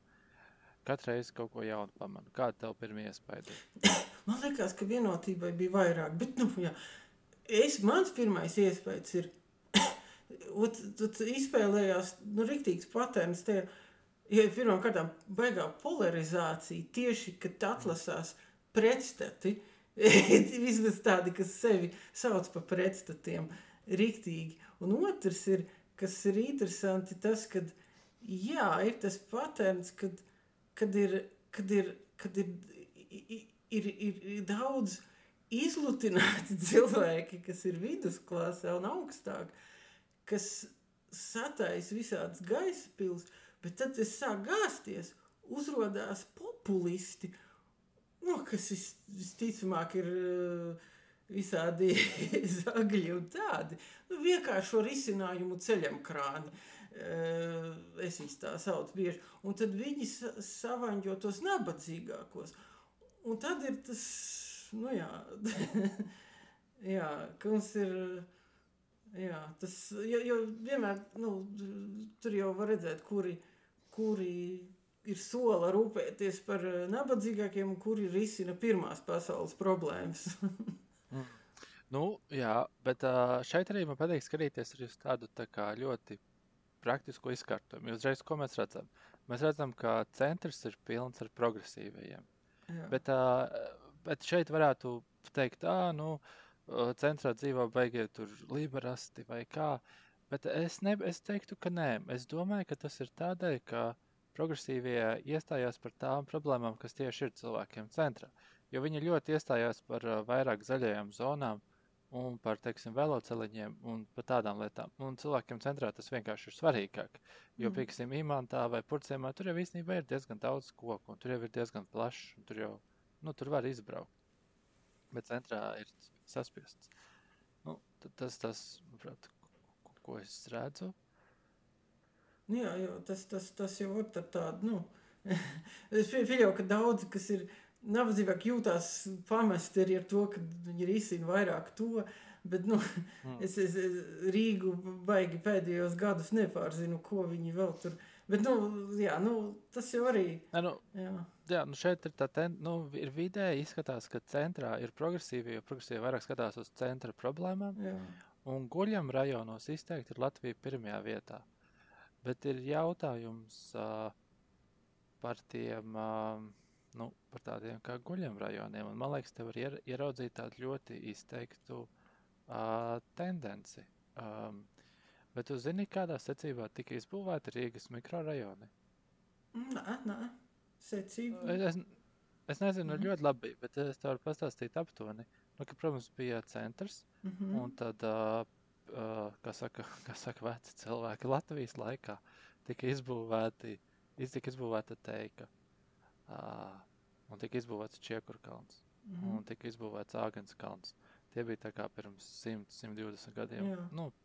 katru reizi kaut ko jaunu pamanu. Kāda tev pirmie iespēja? Man liekas, ka vienotībai bija vairāk, bet, jā. Mans pirmais iespējas ir, izspēlējās, riktīgs paterns te, ja pirmām kārtām baigā polarizācija, tieši, kad atlasās pretstati, vismaz tādi, kas sevi sauc pa pretstatiem, riktīgi. Un otrs ir, kas ir interesanti, tas, kad, jā, ir tas paterns, kad ir daudz izlutināti cilvēki, kas ir vidusklāsē un augstāk, kas satais visādas gaisa pils, bet tad es sāk gāsties, uzrodās populisti, kas visticamāk ir visādi zagļi un tādi, vienkāršo risinājumu ceļam krāni. Es viņus tā sauc bieži. Un tad viņi savaņģo tos nabadzīgākos. Un tad ir tas, jā, ka mums ir, tas, jo vienmēr, tur jau var redzēt, kuri ir sola rūpēties par nabadzīgākiem un kuri risina pirmās pasaules problēmas. Jā, bet šeit arī man patīk skatīties arī uz tādu tā kā ļoti praktisku izkārtojumu. Uzreiz, ko mēs redzam? Mēs redzam, ka centrs ir pilns ar progresīvajiem. Bet šeit varētu teikt, centrā dzīvo beigie tur liberasti vai kā, bet es teiktu, ka nē. Es domāju, ka tas ir tādēļ, ka progresīvie iestājās par tām problēmām, kas tieši ir cilvēkiem centrā. Jo viņi ļoti iestājās par vairāk zaļajām zonām un par, teiksim, veloceliņiem un par tādām lietām. Un cilvēkiem centrā tas vienkārši ir svarīgāk. Jo, pieksim, Imantā vai Purciemā tur jau īstenībā ir diezgan daudz koku un tur jau ir diezgan plašs un tur jau, tur var izbraukt. Bet centrā ir saspiests. Tas, manuprāt, ko es redzu. Jā, tas jau ir tādu, es pieļauju, ka daudzi, kas ir nabadzīgāk jūtās pamesti arī ar to, ka viņi risina vairāk to, bet, es Rīgu baigi pēdējos gadus nepārzinu, ko viņi vēl tur, bet, tas jau arī. Šeit ir ir vidēji izskatās, ka centrā ir progresīvi, jo progresīvi vairāk skatās uz centra problēmām, un guļam rajonos izteikti ir Latvija pirmajā vietā. Bet ir jautājums par tiem, par tādiem kā guļam rajoniem, un man liekas, te var ieraudzīt tādu ļoti izteiktu tendenci. Bet tu zini, kādā secībā tika izbūvēti Rīgas mikrorajoni? Nē, secība. Es nezinu ļoti labi, bet es tev varu pastāstīt aptuveni. Ka, protams, bija centrs, un tad, kā saka veci cilvēki Latvijas laikā, tika izbūvēta Teika, un tika izbūvēts Čiekurkalns, un tika izbūvēts Āgenskalns kalns. Tie bija tā kā pirms 100-120 gadiem,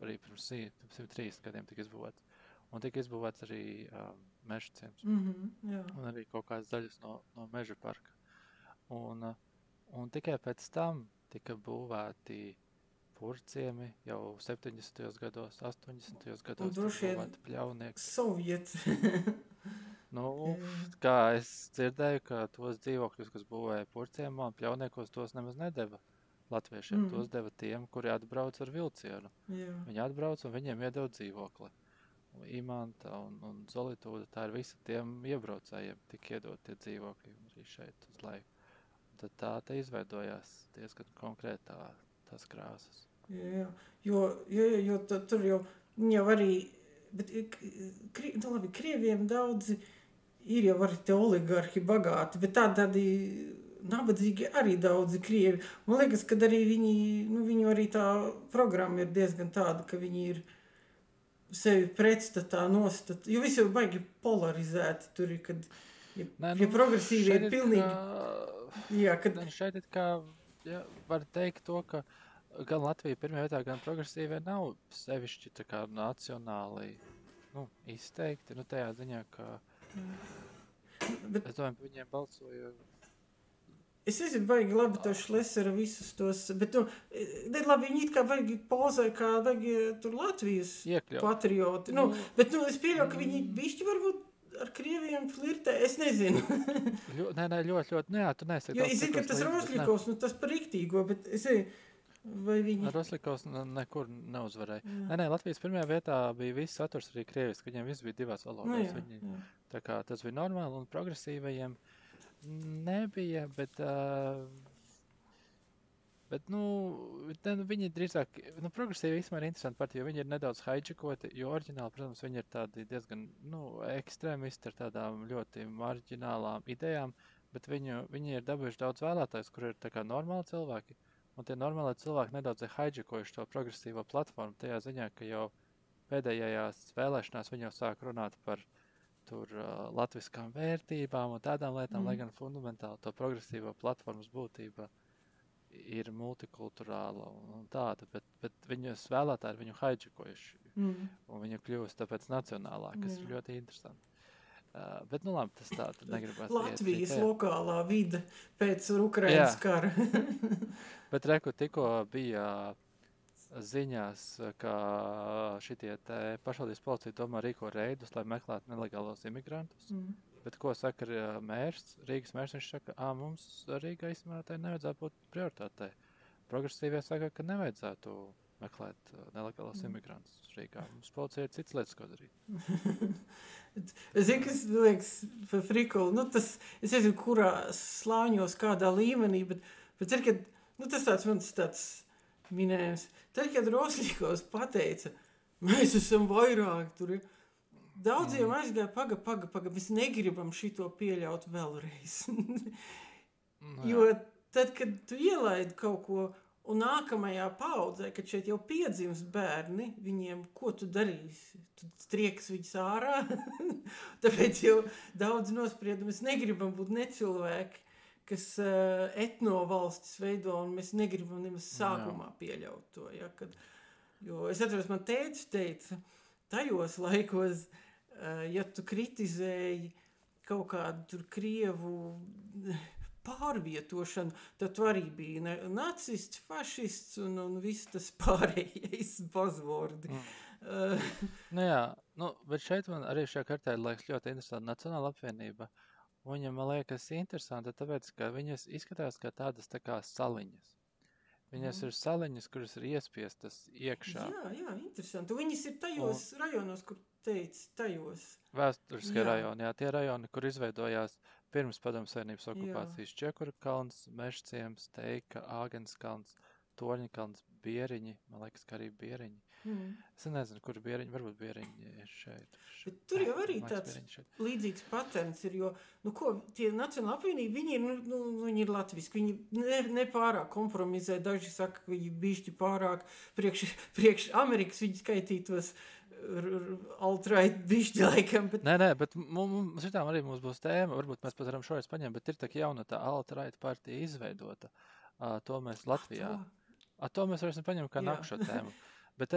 arī pirms 130 gadiem tika izbūvēts. Un tika izbūvēts arī meža ciems, un arī kaut kādas daļas no meža parka. Un tikai pēc tam tika būvēti Purciemi jau 70. gados, 80. gados tika būvēti Pļaunieki. Sovieti. Kā es dzirdēju, ka tos dzīvokļus, kas būvēja Purciemā un Pļauniekos, tos nemaz nedeva latviešiem. Tos deva tiem, kuri atbrauc ar vilcienu. Viņi atbrauc un viņiem iedeva dzīvokli. Imanta un Zolitūda, tā ir visi tiem iebraucējiem tik iedot tie dzīvokļi arī šeit uz laiku. Tad tā te izveidojās diezgan konkrētā tās krāsas. Jā, jo tur jau arī, bet labi, Krieviem daudzi ir jau arī te oligarhi bagāti, bet tādi nabadzīgi arī daudzi Krievi. Man liekas, ka arī viņu arī tā programma ir diezgan tāda, ka viņi ir sevi pretstatā nostat, jo visi jau baigi polarizēti tur ir, kad progresīvi ir pilnīgi. Šeit ir kā, var teikt to, ka gan Latvija pirmajā vietā, gan progresīvie nav sevišķi tā kā nacionāli izteikti, tajā ziņā, ka es domāju, viņiem balsoju. Es nezinu, baigi labi to Šlesera visus tos, bet labi, viņi it kā baigi pozē, kā baigi tur Latvijas patrioti. Bet es pieļauju, ka viņi bišķi varbūt ar krieviem flirtē, es nezinu. Nē, ļoti, nu jā, tu nesaki. Jo es zinu, ka tas Rosļikovs, nu tas par riktīgo, bet es vai viņi... Rosļikovs nekur neuzvarēja. Nē, Latvijas pirmajā vietā bija viss saturs arī krieviski, viņiem viss bija divās valodās. Tā kā tas bija normāli un progresīvajiem nebija, bet nu, viņi drīzāk, nu, progresīvi īstenībā ir interesanti partija, jo viņi ir nedaudz haidžikoti, jo oriģināli, protams, viņi ir tādi diezgan, nu, ekstrēmisti ar tādām ļoti marģinālām idejām, bet viņi ir dabūjuši daudz vēlētājus, kur ir tā kā normāli cilvēki, un tie normāli cilvēki nedaudz ir haidžikojuši to progresīvo platformu, tajā ziņā, ka jau pēdējās vēlēšanās viņi jau sāk runāt par tur latviskām vērtībām un tādām lietām, lai gan fundamentāli to progresīvo platformas būtība ir multikulturāla un tāda, bet viņus vēlētāji ir viņu haidžikojuši, un viņu kļūst tāpēc nacionālā, kas ir ļoti interesanti. Bet, nu labi, tas tā, tad negribās Latvijas lokālā vide pēc Ukrainas kara. Bet reku tikko bija ziņās, ka šitie pašvaldības policija domā rīko reidus, lai meklētu nelegālos imigrantus. Bet ko saka mērs, Rīgas mērs, viņš saka, mums Rīgā īstenībā nevajadzētu būt prioritātei. Progresīvie saka, ka nevajadzētu meklēt nelegālos imigrantus Rīgā. Mums policija ir cits lietas, ko darīt. Es zinu, kas liekas par frikolu. Nu, tas, es nezinu, kurā slāņos, kādā līmenī, bet ir, kad, nu, tas mans tāds minējums. Tad, kad Rosļikovs pateica, mēs esam vairāk tur, daudziem aizgāja, paga, mēs negribam šito pieļaut vēlreiz. Jo tad, kad tu ielaidi kaut ko, un nākamajā paudzē, kad šeit jau piedzimst bērni, viņiem, ko tu darīsi? Tu strieks viņus ārā? Tāpēc jau daudz nosprieda, mēs negribam būt necilvēki, kas etno valstis veido, un mēs negribam nemaz sākumā pieļaut to. Ja, jo es atceros, man tētis teica, tajos laikos, ja tu kritizēji kaut kādu tur krievu pārvietošanu, tad tu arī bija nacists, fašists un viss tas pārējais bazvordi. Nu jā, bet šeit man arī šajā kartē liekas ļoti interesanti Nacionāla apvienība. Viņam, man liekas, interesanti, tāpēc, ka viņas izskatās kā tādas tā kā saliņas. Viņas ir saliņas, kuras ir iespiestas iekšā. Jā, interesanti. Viņas ir tajos rajonos, kur teica, tajos. Vēsturiskie rajoni, tie rajoni, kur izveidojās pirms Padomju Savienības okupācijas Čekurkalns, Mežciems, Teika, Āgenskalns, Torņakalns, Bieriņi, man liekas, ka arī Bieriņi. Es nezinu, kur Bieriņi, varbūt Bieriņi ir šeit. Bet tur jau arī tāds līdzīgs patents ir, jo, tie Nacionāla apvienība, viņi ir latviski, viņi nepārāk kompromizē, daži saka, ka viņi bišķi pārāk priekš Amerikas, viņi skaitītos alt-right bišķi laikam. Bet... Nē, bet šitām arī mums būs tēma, varbūt mēs pat varam šoreiz paņemt, bet ir tā jauna tā alt-right partija izveidota, to mēs Latvijā. To mēs varēsim paņemt kā nākušo tēmu. Bet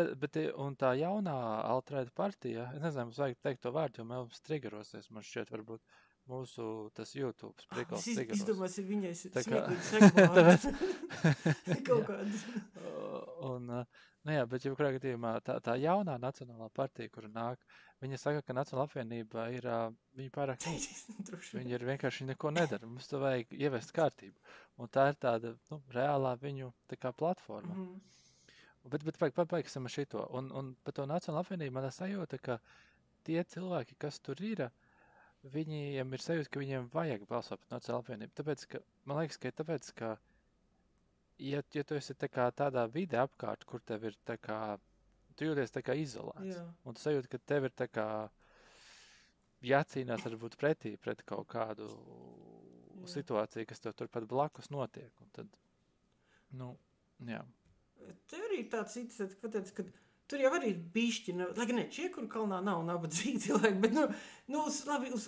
un tā jaunā alt-right partija, es nezinu, mums vajag teikt to vārdu, jo mums triggerosies, man šķiet varbūt mūsu tas YouTube prikals triggeros. Izdomās ir viņai smieklīgi segvārdu. Kaut kādas. Nu jā, bet jebkurā gadījumā tā jaunā Nacionālā partija, kura nāk, viņa saka, ka Nacionāla apvienība ir, viņa pārāk viņa ir vienkārši neko nedara, mums to vajag ievest kārtību. Un tā ir tāda, reālā viņu tā kā platforma. Bet pabeigsim ar šito. Un par to Nacionālo apvienību man sajūta, ka tie cilvēki, kas tur ir, viņiem ir sajūta, ka viņiem vajag balsot par Nacionālo apvienību. Tāpēc, ka, man liekas, ka ja tu esi tādā vide apkārt, kur tev ir tu jūties izolēts. Jā. Un tu sajūti, ka tev ir jācīnās varbūt pretī pret kaut kādu situāciju, kas tev turpat blakus notiek. Un tad, jā. Te arī tāds interesants, ka tur jau arī ir bišķi, lai gan Čiekurkalnā nav nabadzīgi cilvēki, bet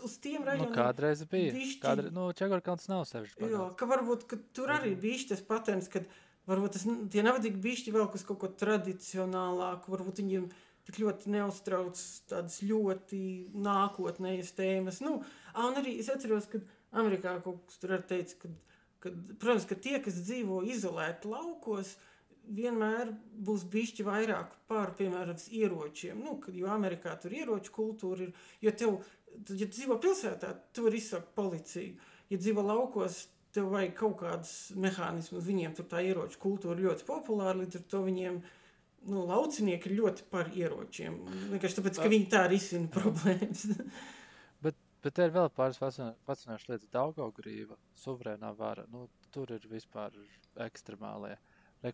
uz tiem rajoniem... Kādreiz bija. Čiekurkalns nav sevišķi pagāds. Jo, ka varbūt, ka tur arī ir bišķi tas patents, kad varbūt tie nabadzīgi bišķi vēl kas kaut ko tradicionālāku, varbūt viņiem tik ļoti neuztrauc tādas ļoti nākotnējas tēmas. Un arī es atceros, ka Amerikā kaut kas tur arī teica, ka protams, ka tie, kas dzīvo izolēti laukos, vienmēr būs bišķi vairāk par, piemēram, ieročiem. Jo Amerikā tur ieroču kultūra ir, jo tev ja tu dzīvo pilsētā, tu vari izsaukt policiju. Ja dzīvo laukos, tev vajag kaut kādus mehānismus. Viņiem tur tā ieroču kultūra ļoti populāra, līdz ar to viņiem laucinieki ir ļoti par ieročiem. Vienkārši tāpēc, ka viņi tā risina problēmas. Bet te ir vēl pāris fascinējušas lietas. Daugavgrīva, suverēnā vara, tur ir vispār ekstremālie.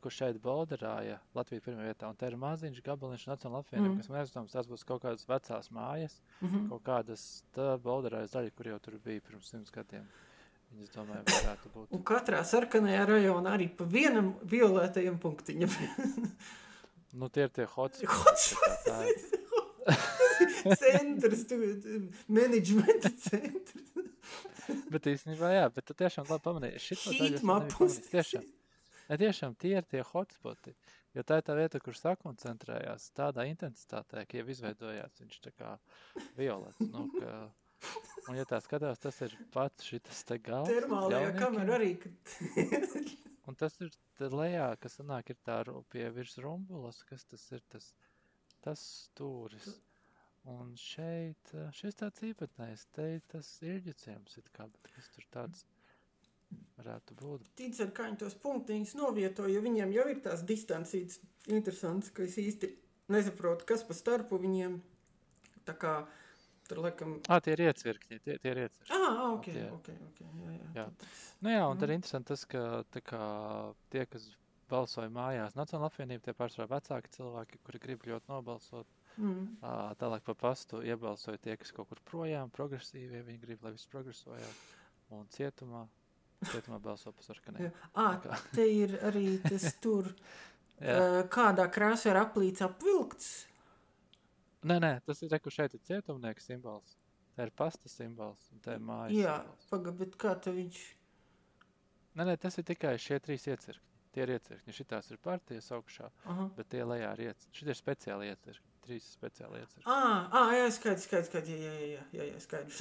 Kur šeit Bolderāja, Latvija pirmajā vietā, un te ir maziņš gabaliņš Nacionāla apvienība, kas man aizdomās, tās būs kaut kādas vecās mājas, kaut kādas Bolderājas daļa, kur jau tur bija pirms 100 gadiem. Viņas, domāju, varētu būt. Un katrā sarkanajā rajonā arī pa vienam violetajam punktiņam. Tie ir tie hotspots. Centrs, menedžmenta centrs. Bet īstenībā, jā, bet tu tiešām labi pamanīji. Heatmapus. Tiešām tie ir tie hotspoti, jo tā ir tā vieta, kur sakoncentrējās tādā intensitātē, ka jau izveidojās viņš tā kā violets. Un ja tā skatās, tas ir pats šitas te gals. Termālajā kamera arī. Un tas ir lejā, kas sanāk ir tā pie virs rumbulas, kas tas ir tas stūris. Un šeit, šis tāds īpatnējs, te tas Irģiciems it kā, bet kas tur tāds varētu būt. Tic ar kāņu tos punktiņus novieto, jo viņiem jau ir tās distancītas interesants, ka es īsti nesaprotu, kas pa starpu viņiem tā kā tur laikam... Tie ir iecirkņi, tie ir iecirkņi. Ok, jā. Un tad ir interesanti tas, ka tā kā tie, kas balsoja mājās Nacionāla apvienība, tie pārsvarā vecāki cilvēki, kuri grib ļoti nobalsot. Tālāk pa pastu iebalsoja tie, kas kaut kur projām, progresīvie, viņi grib, lai viss progresojās. Un cietumā balso pa sarkaniem. Te ir arī tas tur, kādā krāsā ir aplīts apvilkts. Nē, tas ir, kur šeit ir cietumnieka simbols. Tā ir pasta simbols, un tā ir mājas simbols. Bet kā te viņš... Nē, tas ir tikai šie 3 iecirkņi. Tie ir iecirkņi. Šitās ir partijas augšā, bet tie lejā ir iecirkņi. Šit ir speciāli iecirkņi. 3 speciāli iecirkņi. Jā, skaidrs.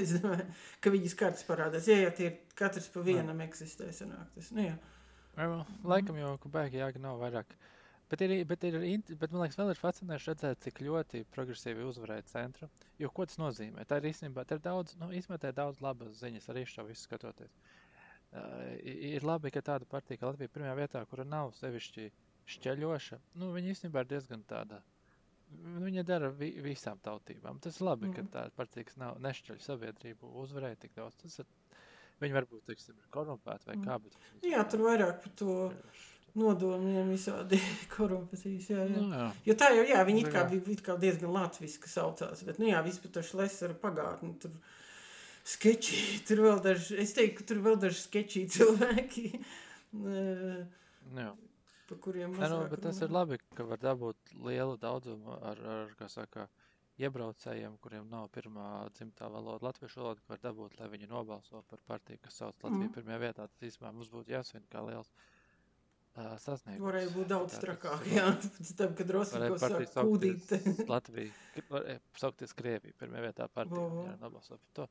Es domāju, ka viņas kartas parādās. Jā, tie ir katrs pa vienam eksistē sanāk. Tas, Laikam jau, ka baigi jāga nav vairāk. Bet man liekas, vēl ir fascinējuši redzēt, cik ļoti progresīvi uzvarēja centru. Jo ko tas nozīmē? Tā ir īstenībā, tā ir daudz labas ziņas arī šo visu skatoties. Ir labi, ka tāda partija, ka Latvija pirmajā vietā, kura nav sevišķi šķeļoša, viņa īstenībā ir diezgan tāda. Viņa dara visām tautībām. Tas ir labi, ka tā partija, kas nešķeļ sabiedrību, uzvarēja tik daudz. Viņi varbūt, teiksim, ir korumpēti vai kā, bet... Jā, tur vairāk par to nodomiem visādi korumpācijas, jā. Jo tā jau, viņi it kā diezgan latviski saucās, bet, vispār taču lesera pagātni, tur skečī, es teiktu, ka tur vēl daži skečī cilvēki, pa kuriem mazāk bet tas ir labi, ka var dabūt lielu daudzumu ar kā saka, iebraucējiem, kuriem nav pirmā dzimtā valoda, latviešu valoda, ka var dabūt, lai viņi nobalso par partiju, kas sauc Latviju pirmajā vietā. Tas īstenībā mums būtu jāsvin kā liels sasniegums. Varēja būt daudz trakāk, pēc tam, kad Rosiko sāk kūdīt. Latvija, saukties Krieviju, pirmajā vietā partija, nobalso par to.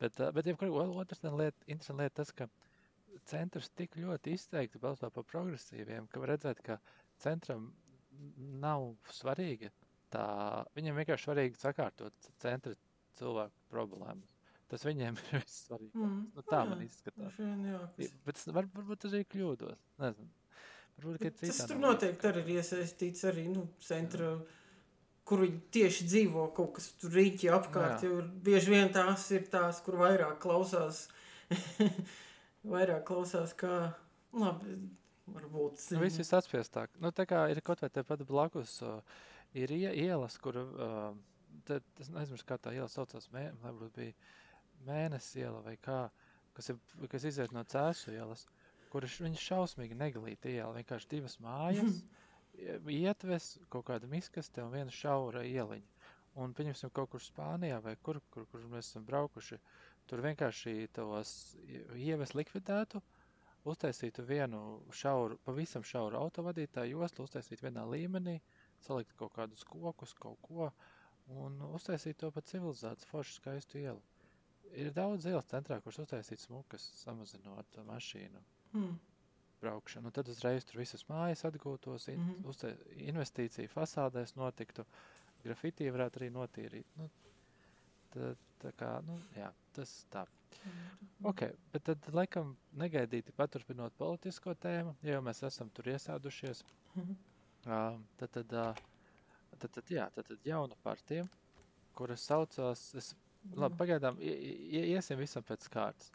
Bet otrs interesanta lieta tas, ka centrs tik ļoti izteikti balso par progresīviem, ka var redzēt, ka centram nav svarīga viņam vienkārši svarīgi sakārtot centra cilvēku problēmas. Tas viņiem ir viss svarīgāks. Tā man izskatās. Bet varbūt arī kļūdos. Nezinu. Tas tur noteikti arī ir iesaistīts arī centra, kur viņi tieši dzīvo kaut kas tur rīķi apkārt, jo bieži vien tās ir tās, kur vairāk klausās kā, labi, varbūt. Viss ir atspiestāk. Tā kā ir kaut vai tepat blakus, ir ielas, kur, es neizmirstu, kā tā iela saucās, varbūt bija Mēnesis iela vai kā, kas iziet no Cēsu ielas, kur viņš šausmīgi neglīta iela, vienkārši 2 mājas, ietves, kaut kāda miskaste un viena šaura ieliņa. Un pieņemsim kaut kur Spānijā vai kur mēs esam braukuši, tur vienkārši tos ieves likvidētu, uztaisītu vienu pavisam šauru autovadītāju joslu, uztaisītu vienā līmenī, salikt kaut kādus kokus, kaut ko, un uztaisīt to pa civilizētu foršu skaistu ielu. Ir daudz ielas centrā, kuras uztaisīt smukas, samazinot mašīnu braukšanu. Un tad uzreiz tur visas mājas atgūtos, investīcija fasādēs notiktu, grafitī varētu arī notīrīt. tā kā, jā, tas tā. Ok, bet tad, laikam, negaidīti paturpinot politisko tēmu, ja jau mēs esam tur iesādušies, tad jauna partija, kuras saucās, labi, pagaidām, iesim visam pēc kārtas.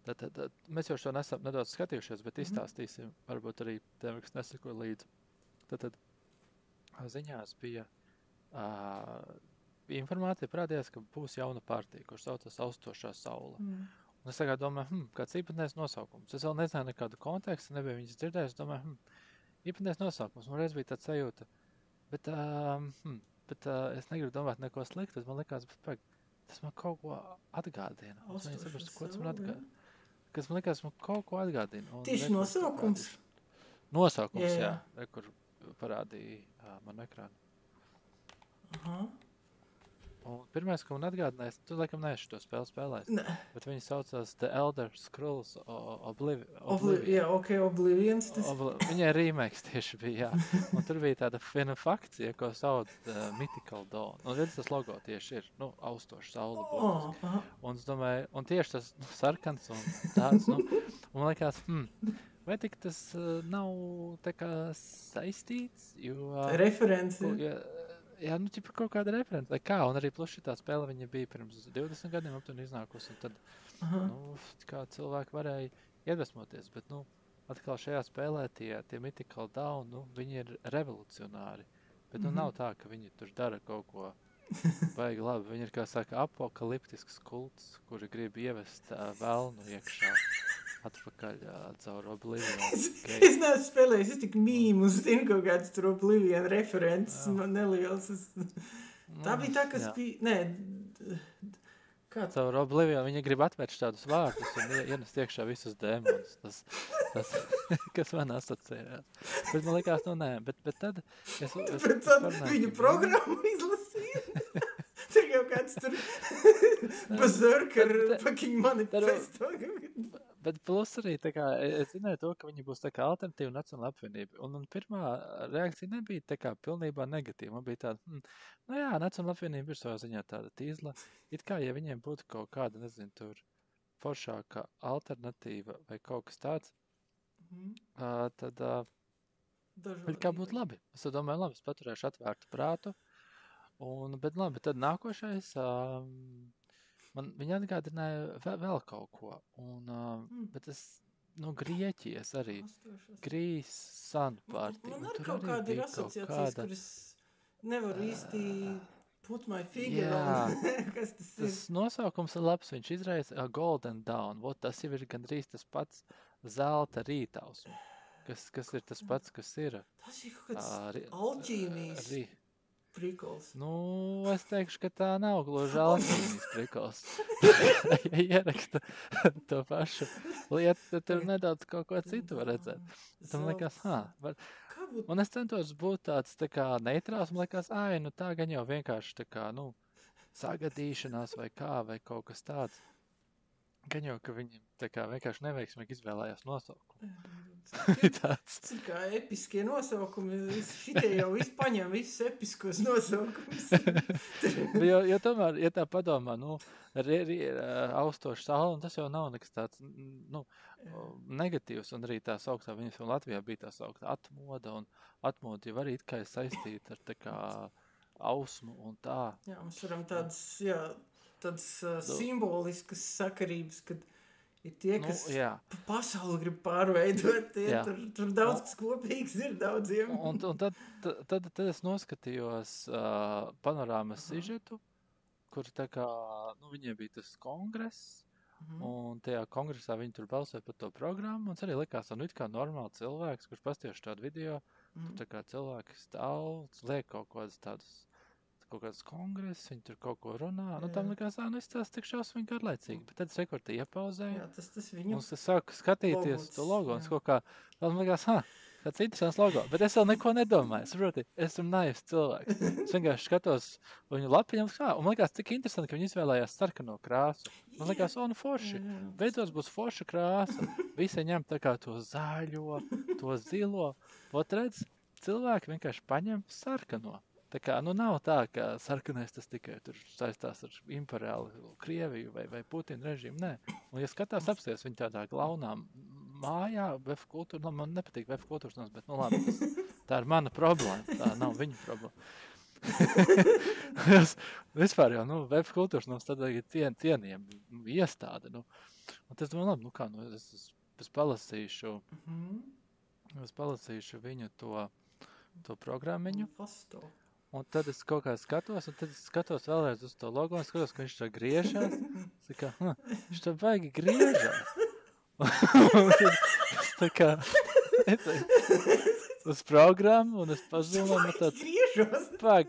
Tad mēs jau šo nesam nedaudz skatījušies, bet izstāstīsim, varbūt arī tiem, kas nesako līdzi. Tad ziņās bija informācija parādījās, ka būs jauna partija, kurš saucas Austošā saule. Un es tagad domāju, kāds īpatnējs nosaukums. Es vēl nezināju nekādu kontekstu, nebiju viņas dzirdējis. Domāju, īpatnējs nosaukums. Man reiz bija tāds sajūta, bet es negribu domāt neko sliktu. Man likās, tas man kaut ko atgādina. Es nesaprastu, ko tas man atgādina. Kas man likās, man kaut ko atgādina. Tieši nosaukums? Nosaukums, jā. Kur parādīja man ekrānu. Aha. Un pirmais, ko man atgādinājis, tu laikam neesi to spēli spēlējis. Ne. Bet viņi saucās The Elder Scrolls Oblivion. Jā, Oblivions. Viņai remakes tieši bija, jā. Un tur bija tāda viena fakcija, ko sauc Mythical Dawn. Un redz, tas logo tieši ir, Austoša saule. Un es domāju, un tieši tas sarkans un tāds, un man likās, vai tik tas nav tā kā saistīts, jo... Referenci. Jā, ķipa kaut kāda referenta, vai kā, un arī plus šitā spēle viņa bija pirms 20 gadiem aptuveni iznākusi, un tad, kā cilvēki varēja iedvesmoties, bet, atkal šajā spēlē tie Mythical Dawn, viņi ir revolucionāri, bet, nav tā, ka viņi tur dara kaut ko baigi labi, viņi ir, kā saka, apokaliptisks kults, kuri grib ievest velnu iekšā. Atpakaļ caur Oblivion. Es neesmu spēlējis, es tik mīmus, zinu kaut kāds tur Oblivion references, man neliels. Tā bija tā, kas bija, kā? Caur Oblivion viņi grib atvērt tādus vārdus un ienest iekšā visus dēmonus, tas kas man asociējās. Bet man likās, bet tad... Bet tad viņu programmu izlasīja. Tur jau kāds tur Berserker fucking manifesto. Bet plus arī, es zināju to, ka viņi būs tā kā alternatīva Nacionāla apvienība. Un pirmā reakcija nebija tā kā pilnībā negatīva. Man bija tāda, Nacionāla apvienība ir savā ziņā tāda tīzla. It kā, ja viņiem būtu kaut kāda, nezinu, tur foršāka alternatīva vai kaut kas tāds, tad it kā būtu labi. Es domāju, labi, es paturēšu atvērtu prātu. Bet labi, tad nākošais... Viņi atgādināja vēl kaut ko, bet es, Grieķijas arī, Grīs Sun partija. Man ar kaut kāda ir asociācijas, kuras nevaru īsti put my finger on. Kas tas ir? Tas nosaukums ir labs, viņš izraisa Golden Dawn, tas jau ir gandrīz tas pats zelta rītausmu, kas ir tas pats, kas ir. Tas ir kaut kāds alķīmijas. Prikols. Es teikšu, ka tā nav gluži alķīmijas prikols. Ja ieraksta to pašu lietu, tad tur nedaudz kaut ko citu var redzēt. Tad man liekas, un es centos būt tāds tā kā neitrāls, man liekas, tā gan jau vienkārši tā kā, sagadīšanās vai kā, vai kaut kas tāds. Gan jau, ka viņi tā kā vienkārši neveiksmīgi izvēlējās nosaukumu. Tāds. Cik kā episkie nosaukumi, šitie jau paņem visus episkos nosaukumus. jo tomēr, ja tā padomā, Austoša saule, un tas jau nav nekas tāds, negatīvs, un arī tā sauktā, viņas vēl Latvijā bija tā sauktā atmoda, un atmoda jau arī it kā ir saistīta ar tā kā ausmu un tā. Jā, mēs varam tādas simboliskas sakarības, kad ir tie, kas pasauli grib pārveidot, tur daudz kas kopīgs ir daudziem. Un tad es noskatījos panorāmas sižetu, kur tā kā, viņiem bija tas kongress, un tajā kongresā viņi tur balsoja par to programmu, un arī likās, it kā normāli cilvēks, kurš pastieši tādu video, tur tā kā cilvēki stāv, liek kaut kāds kongress, viņi tur kaut ko runā, tam likās, es tās tik šausmīgi garlaicīgi, bet tad es rekordi iepauzēju, un es sāku skatīties to logo, un kaut kā, man likās, kāds interesants logo, bet es vēl neko nedomāju, saproti, es esmu naivs cilvēks, es vienkārši skatos viņu lapiņam, un man likās tik interesanti, ka viņi izvēlējās sarkano krāsu, man likās, forši, beidzot būs forša krāsa, visi ņem tā kā to zaļo, to zilo, redz, cilvēki vienkārši paņem sarkano. Tā kā, nav tā, ka sarkanais tas tikai tur saistās ar imperiālu Krieviju vai Putina režīmu, nē. Un, ja skatās apsies viņa tādā glaunā mājā, VF kultūra, man nepatīk VF kultūras nams, bet, labi, tā ir mana problēma, tā nav viņa problēma. Vispār jau, VF kultūras nams tad ir cienījami iestāde, Un tas domāju, labi, kā, es palasīšu viņu to programmiņu. Un tad es kaut kā skatos, un tad es skatos vēlreiz uz to logo, un skatos, ka viņš tā griežās. Tā kā, viņš tā baigi griežās. Es tā kā, uz programmu, un es padomāju, man tāds... Griežos? Pag.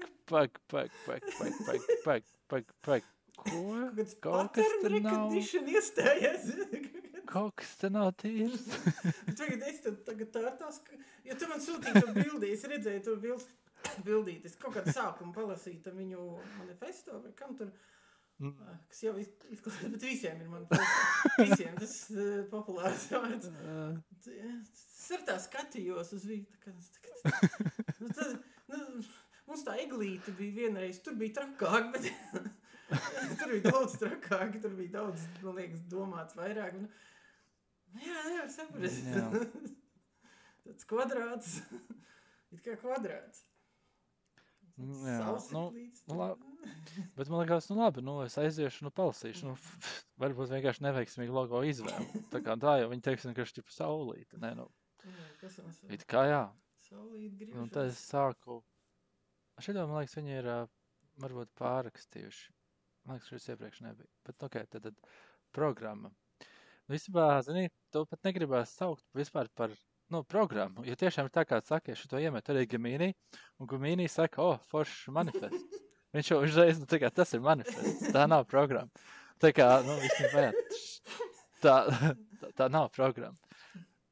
Ko? Kaut kas te nav... Kaut kas te nav tīrs. Tagad tā ir tās, ka... Ja tu man sūtīji to bildi, es redzēju to bildīt, es kaut kādu sākumu palasīju viņu manifesto, vai kam tur... Kas jau izklausās, bet visiem ir manifesto. Visiem tas populārs vārds. Es ar tā skatījos uz viņu. Mums tā eglīte bija vienreiz, tur bija trakāk, bet... Tur bija daudz trakāk, tur bija daudz, man liekas, domāts vairāk. Jā, nevar saprast. Tāds kvadrāts. It kā kvadrāts. Jā, labi. Bet man liekas, labi, es aiziešu, palasīšu. Varbūt vienkārši neveiksmīgi logo izvēlu. Tā kā tā jau viņi teiks, ka šķipa saulīte. Nē, it kā jā. Saulīte griežas. Un tad es sāku. Šitā, man liekas, viņi ir varbūt pārrakstījuši. Man liekas, šis iepriekš nebija. Bet, tad programma. Vispār, zini, to pat negribās saukt vispār par, programmu. Jo tiešām ir tā, kā saka, ja šito iemet arī Gamīnī, un Gamīnī saka, foršs manifests. Viņš jau uzreiz, tas ir manifests, tā nav programma. Tā kā, vismaz tā nav programma.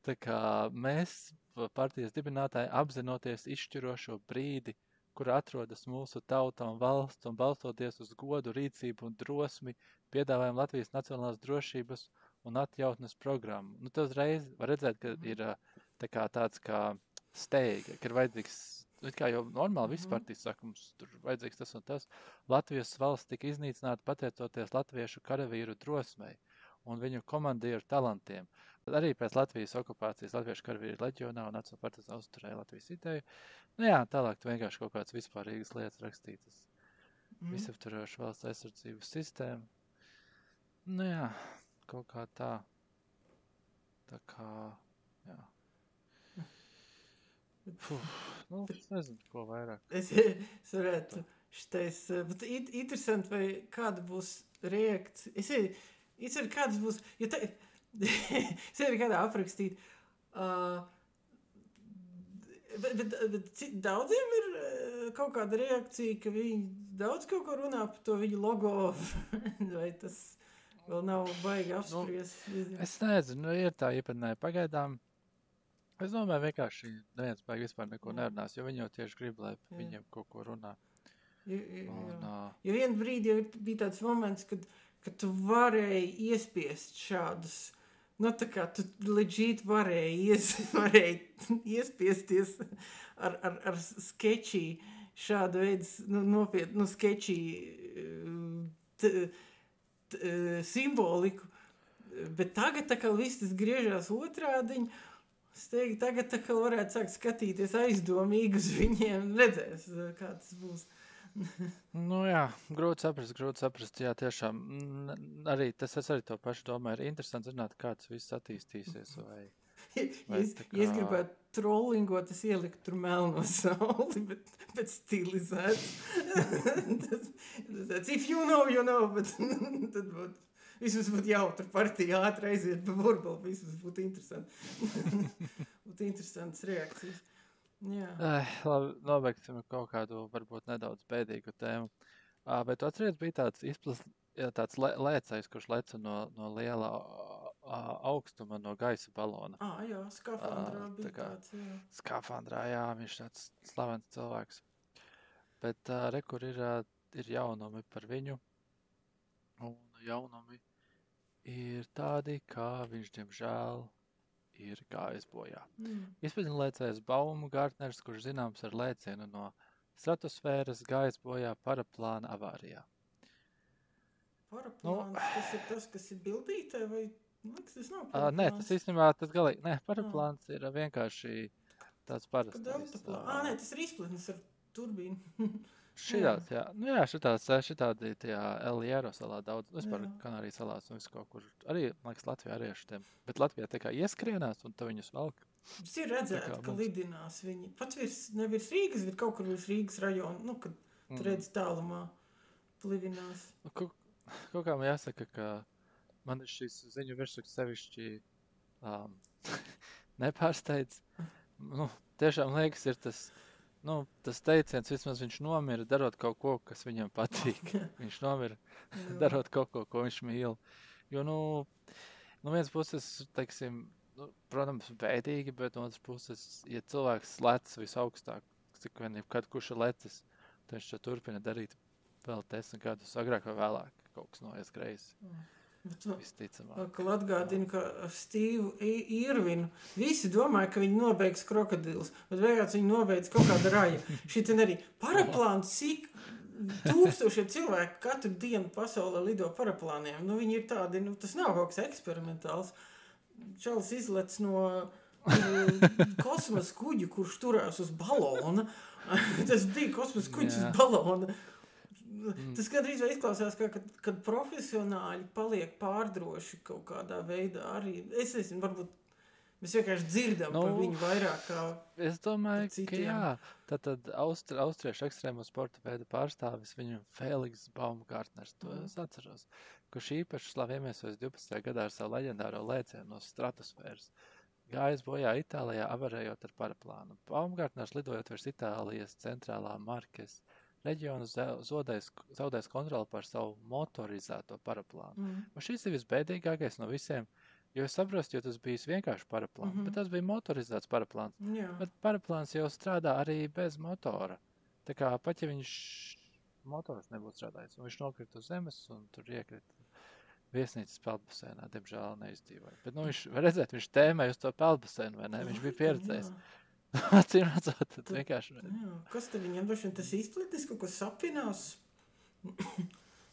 Tā kā mēs, partijas dibinātāji, apzinoties izšķirošo brīdi, kur atrodas mūsu tauta un valsts, un balstoties uz godu, rīcību un drosmi, piedāvājam Latvijas nacionālās drošības un atjautnes programmu. Tad uzreiz var redzēt, ka ir tāds kā steiga, ka ir vajadzīgs, kā jau normāli visi partijas saka, mums tur vajadzīgs tas un tas. Latvijas valsts tika iznīcināta pateicoties latviešu karavīru drosmei un viņu komandieru talantiem. Tad arī pēc Latvijas okupācijas latviešu karavīri leģionā un nacionāla partizāna uzturēja Latvijas ideju. Tālāk tu vienkārši kaut kāds vispārīgas lietas rakstītas. Visaptvaroša valsts aizsardzības sistēma. Kaut kā tā. Tā kā, jā. Es nezinu, ko vairāk. Es varētu šitais, bet interesanti, vai kāda būs reakcija. Es arī kādas būs, jo es arī kādā aprakstīt. Bet daudziem ir kaut kāda reakcija, ka viņi daudz kaut ko runā par to viņu logo, vai tas vēl nav baigi apspriest. Es nezinu, ir tā iepadnē pagaidām. Es domāju, vienkārši neviens baigi vispār neko nerunās, jo viņi jau tieši grib, lai viņiem kaut ko runā. Jo vienu brīdi jau bija tāds moments, kad tu varēji iespiest šādus, tā kā tu legit varēji iespiesties ar skečī šādu veidu, nopietnu skečī simboliku, bet tagad tā kā viss tas griežās otrādiņ, es teiktu, tagad tā kā varētu sākt skatīties aizdomīgi uz viņiem, redzēs, kā tas būs. Jā, grūti saprast, jā, tiešām, arī tas es arī to pašu domāju, ir interesanti zināt, kā tas viss attīstīsies, vai Ja es gribētu trollingot, es ieliku tur melno sauli, bet stilizēt. If you know, bet tad būtu, vismaz būtu jautri partija ātri aiziet pa burbuli, vismaz būtu interesanti. Būtu interesantas reakcijas. Jā. Labi, nobeigsim kaut kādu varbūt nedaudz bēdīgu tēmu. Bet tu atceries, bija tāds lēcējs, kurš leca no liela augstuma, no gaisa balona. Jā, skafandrā bija tāds, jā. Skafandrā, jā, viņš tāds slavens cilvēks. Bet kur ir jaunumi par viņu, un jaunumi ir tādi, kā viņš, diemžēl, ir gājis bojā. Izpildina lēcējs Baumgartners, kurš zināms ar lēcienu no stratosfēras gājis bojā paraplāna avārijā. Paraplāns, tas ir tas, kas ir bildītē, vai, liekas, tas nav Nē, paraplāns? tas īstenībā tas galīgi, paraplāns ir vienkārši tāds parastais. Nē, tas ir izplatnes ar turbīnu. Šitāds, jā. Nu jā, šitādi tajā El Hierro salā daudz, vispār Kanārijas salās un visu kaut kur. Arī, man liekas, Latvijā arī ar šitiem. Bet Latvijā tā kā ieskrienās un tu viņus velk. Tas ir redzēt, ka lidinās viņi. Pat nevirs Rīgas, bet kaut kur virs Rīgas rajona, nu, kad tu redz tālumā plivinās. Kaut kā man jāsaka, ka man šis ziņu virsraksts sevišķi nepārsteidz. Nu, tiešām liekas, ir tas teiciens, vismaz viņš nomira, darot kaut ko, kas viņam patīk. Viņš nomira, darot kaut ko, ko viņš mīl. Jo, viens puses, teiksim, protams, bēdīgi, bet no otras puses, ja cilvēks lec visaugstāk, cik vien jebkad kurš ir lecis, tad viņš to turpina darīt vēl 10 gadus agrāk vai vēlāk, kaut kas noies greizi. Visticamāk. Atgādinu, ka Stīvu Irvinu visi domāja, ka viņi nobeigs krokodilus, bet beigās viņi nobeidz kaut kāda raja. Šitien arī paraplāns, cik tūkstošiem cilvēku katru dienu pasaulē lido paraplāniem. Viņi ir tādi, tas nav kaut kas eksperimentāls. Čalis izlec no kosmosa kuģu, kurš turās uz balona. Tas bija kosmosa kuģis uz balona. Tas gandrīz vai izklausās, kad profesionāļi paliek pārdroši kaut kādā veidā arī. Es nezinu, varbūt mēs vienkārši dzirdam par viņu vairāk kā es domāju, ka jā. Tad austriešu ekstrēmo sporta veida pārstāvis viņu Feliks Baumgartners, to es atceros, kurš īpaši slaviemies 12. gadā ar savu leģendāro lēcienu no stratosfēras. Gājis bojā Itālijā, avarējot ar paraplānu. Baumgartners lidojot virs Itālijas centrālā Markes reģionu zaudēs kontroli pār savu motorizēto paraplānu. Šis ir visbēdīgākais no visiem, jo es saprostu, jo tas bijis vienkārši paraplāns, bet tas bija motorizēts paraplāns. Bet paraplāns jau strādā arī bez motora. Tā kā pat ja viņš motors nebūtu strādājis, un viņš nokrita uz zemes un tur iekrita viesnīcas peldbasēnā, diemžēl neizdzīvoja. Bet viņš tēmēja uz to peldbasēnu, vai ne? Viņš bija pieredzējis. Acīm redzot, tad vienkārši. Kas te viņam tas izplatis, kaut kas sapinās?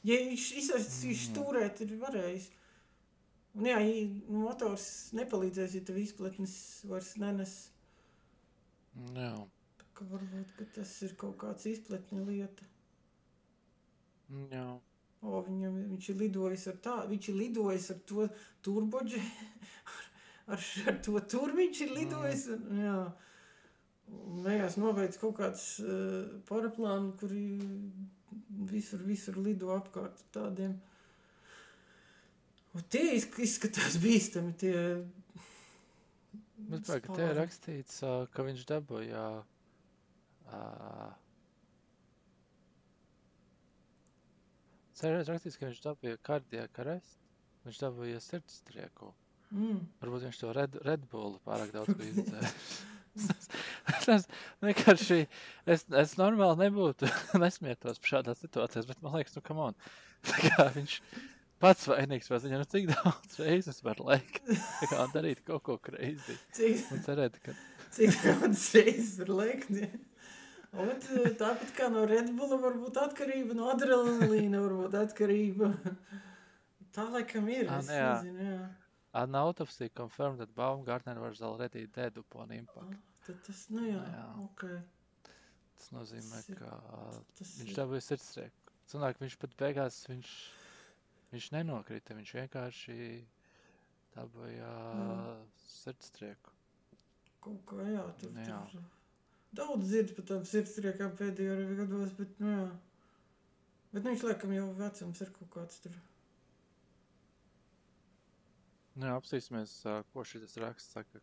Ja viņš stūrēt ir varējis. Un jā, motors nepalīdzēs, ja tev izplatnis vairs nenes. Jā. Tā kā varbūt, ka tas ir kaut kāds izplatņa lieta. Jā. Viņš ir lidojis ar to turboģi, ar to tur viņš ir lidojis, jā. Beigās nobeidz kaut kāds paraplānu, kuri visur lido apkārt tādiem. Un tie izskatās bīstami, tie Bet pagaid, te ir rakstīts, ka viņš dabūja rakstīts, ka viņš dabūja kardiaka arestu, viņš dabūja sirdstrieku. Varbūt viņš to Red Bullu pārāk daudz bija izdzēris. Tas vienkārši, es normāli nebūtu nesmietos par šādās situācijās, bet man liekas, come on. Tā kā viņš pats vainīgs vai ziņā, cik daudz reizes var lēkt, tā kā darīt kaut ko crazy. Un cerēt, ka... Cik daudz reizes var lēkt, ja? Un tāpat kā no Red Bulla varbūt atkarība, no adrenalīna varbūt atkarība. Tā laikam ir, es nezinu, jā. An autopsy confirmed that Baumgartner was already dead upon impact. Tad tas, jā, ok. Tas nozīmē, ka viņš dabūja sirdstrieku. Sanāk, viņš pat beigās, viņš nenokrita, viņš vienkārši dabūja sirdstrieku. Kaut kā, jā, tur daudz dzird par tām sirdstriekām pēdējo gados, bet, jā. Bet viņš, laikam, jau vecums ir kaut kāds tur. Jā, apsīsimies, ko šis raksts saka.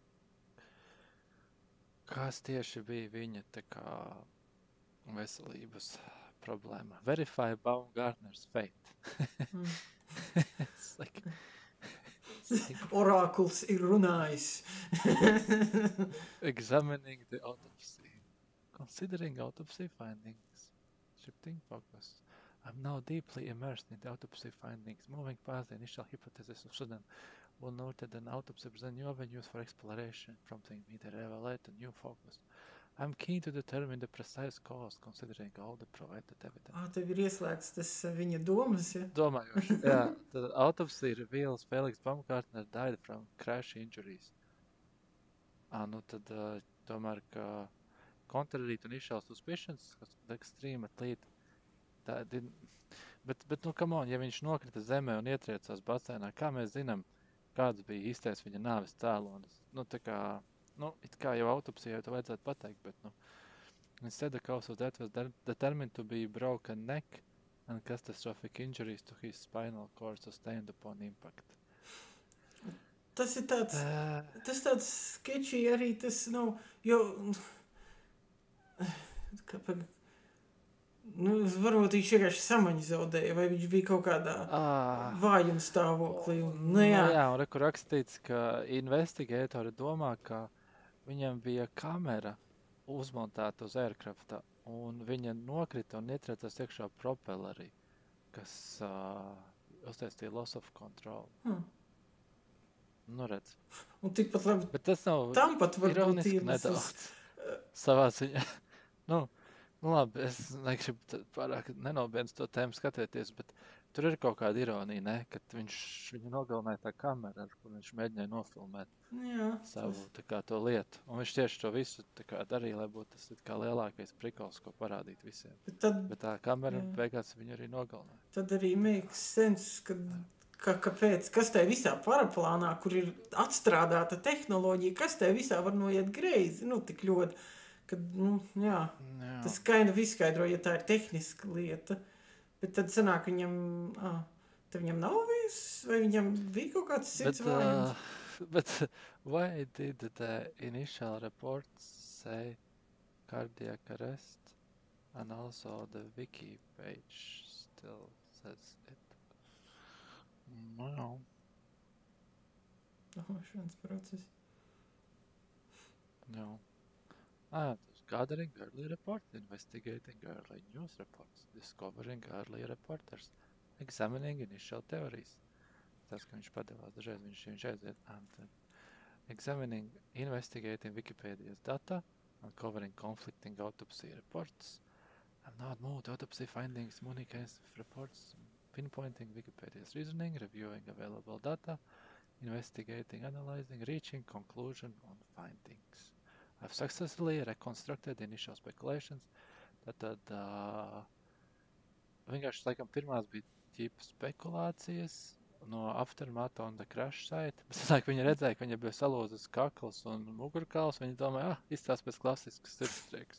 Kas tieši bija viņa tā kā veselības problēma? Verify Baumgartner's fate. Orakuls ir runājis. Examining the autopsy. Considering autopsy findings. Shifting focus. I'm now deeply immersed in the autopsy findings, moving past the initial hypothesis of Sudan. Will note that an autopsy presents new avenues for exploration, prompting me to evaluate a new focus. I'm keen to determine the precise cause, considering all the provided evidence. Tev ir ieslēgts tas viņa domas, ja? Domājoši, jā. Tad autopsy reveals Felix Baumgartner died from crash injuries. Nu tad tomēr, ka contrary to initial suspicions, the extreme athlete bet come on, ja viņš nokrita zemē un ietriecās basēnā, kā mēs zinām, kāds bija īstais viņa nāves cēlonis? Tā kā, it kā jau autopsijā to vajadzētu pateikt, bet, instead the cause of death was determined to be broken neck and catastrophic injuries to his spinal cord sustained upon impact. Tas ir tāds sketchy arī, tas nav, jo, varbūt viņš vienkārši samaņu zaudēja, vai viņš bija kaut kādā vājuma stāvoklī. Jā, un rekur rakstīts, ka investigatori domā, ka viņam bija kamera uzmontēta uz aircrafta, un viņa nokrita un ietriecās iekšā propellerī, kas uztaisīja loss of control. Redz. Un tikpat labi, bet tas nav tam pat var būt ironiski nedaudz savā ziņā. Labi, es negribu pārāk nenopietni to tēmu skatēties, bet tur ir kaut kāda ironija, ne? Kad viņu nogalināja tā kamera, ar kur viņš mēģināja nofilmēt savu to lietu. Un viņš tieši to visu darīja, lai būtu tas lielākais prikols, ko parādīt visiem. Bet tā kamera beigās viņu arī nogalināja. Tad arī makes sense, kāpēc, kas tai visā paraplānā, kur ir atstrādāta tehnoloģija, kas tai visā var noiet greizi, tik ļoti, kad, tas kind of izskaidro, ja tā ir tehniska lieta, bet tad sanāk viņam nav viss, vai viņam bija kaut kāds sirds vājums? But why did the initial reports say cardiac arrest and also the wiki page still says it? No. Šāds process. No. Gathering early reports, investigating early news reports, discovering early reporters, examining initial theories. Tas, ka viņš padevās, dažreiz viņš aiziet. Examining, investigating Wikipedia's data, uncovering conflicting autopsy reports, and not moved autopsy findings, Monica's reports, pinpointing Wikipedia's reasoning, reviewing available data, investigating, analyzing, reaching conclusion on findings. I've successfully reconstructed initial speculations. Tad vienkārši, laikam, pirmās bija ķipa spekulācijas no aftermath on the crash site. Bet viņi redzēja, ka viņa bija salūzis kakls un mugurkauls. Viņi domāja, izstās pēc klasiskas sirdstrieks.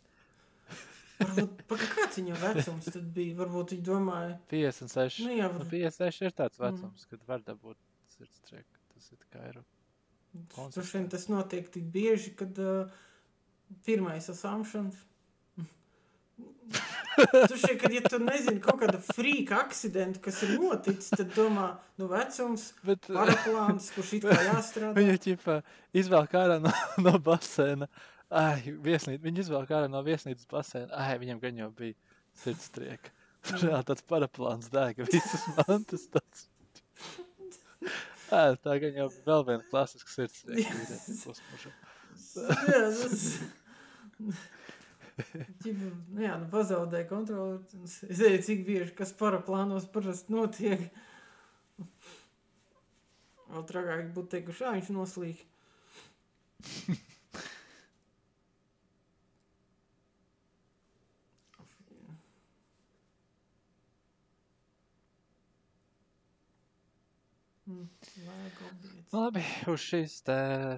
Kāds viņa vecums tad bija? Varbūt viņi domāja... 56. 56 ir tāds vecums, kad var dabūt sirdstrieku. Tas ir kā ir... Tas notiek tik bieži, kad pirmais assumptions. Kad ja tu nezini kaut kāda frīka akcidentu, kas ir noticis, tad domā, vecums, paraplāns, kurš it kā jāstrādā. Viņa ķipa izvēl ārā no basēna. Viņa izvēl ārā no viesnīcas basēna. Viņam gan jau bija sirdstrieka. Reāli tāds paraplāns dēga visas mantas tāds. Tā gan jau vēl viena klasiska sirdstrieka. Jā, tas... pazaudēja kontroli. Es zinu, cik bieži, kas paraplānos parasti notiek. Vēl trakāk būtu teikuši, viņš noslīk. Labi, uz šīs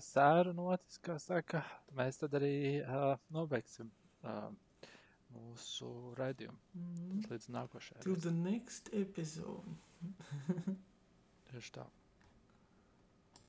sēru notis, kā saka, mēs tad arī nobeigsim mūsu raidījumu. Līdz nākošajai. To the next episode. Tieši tā.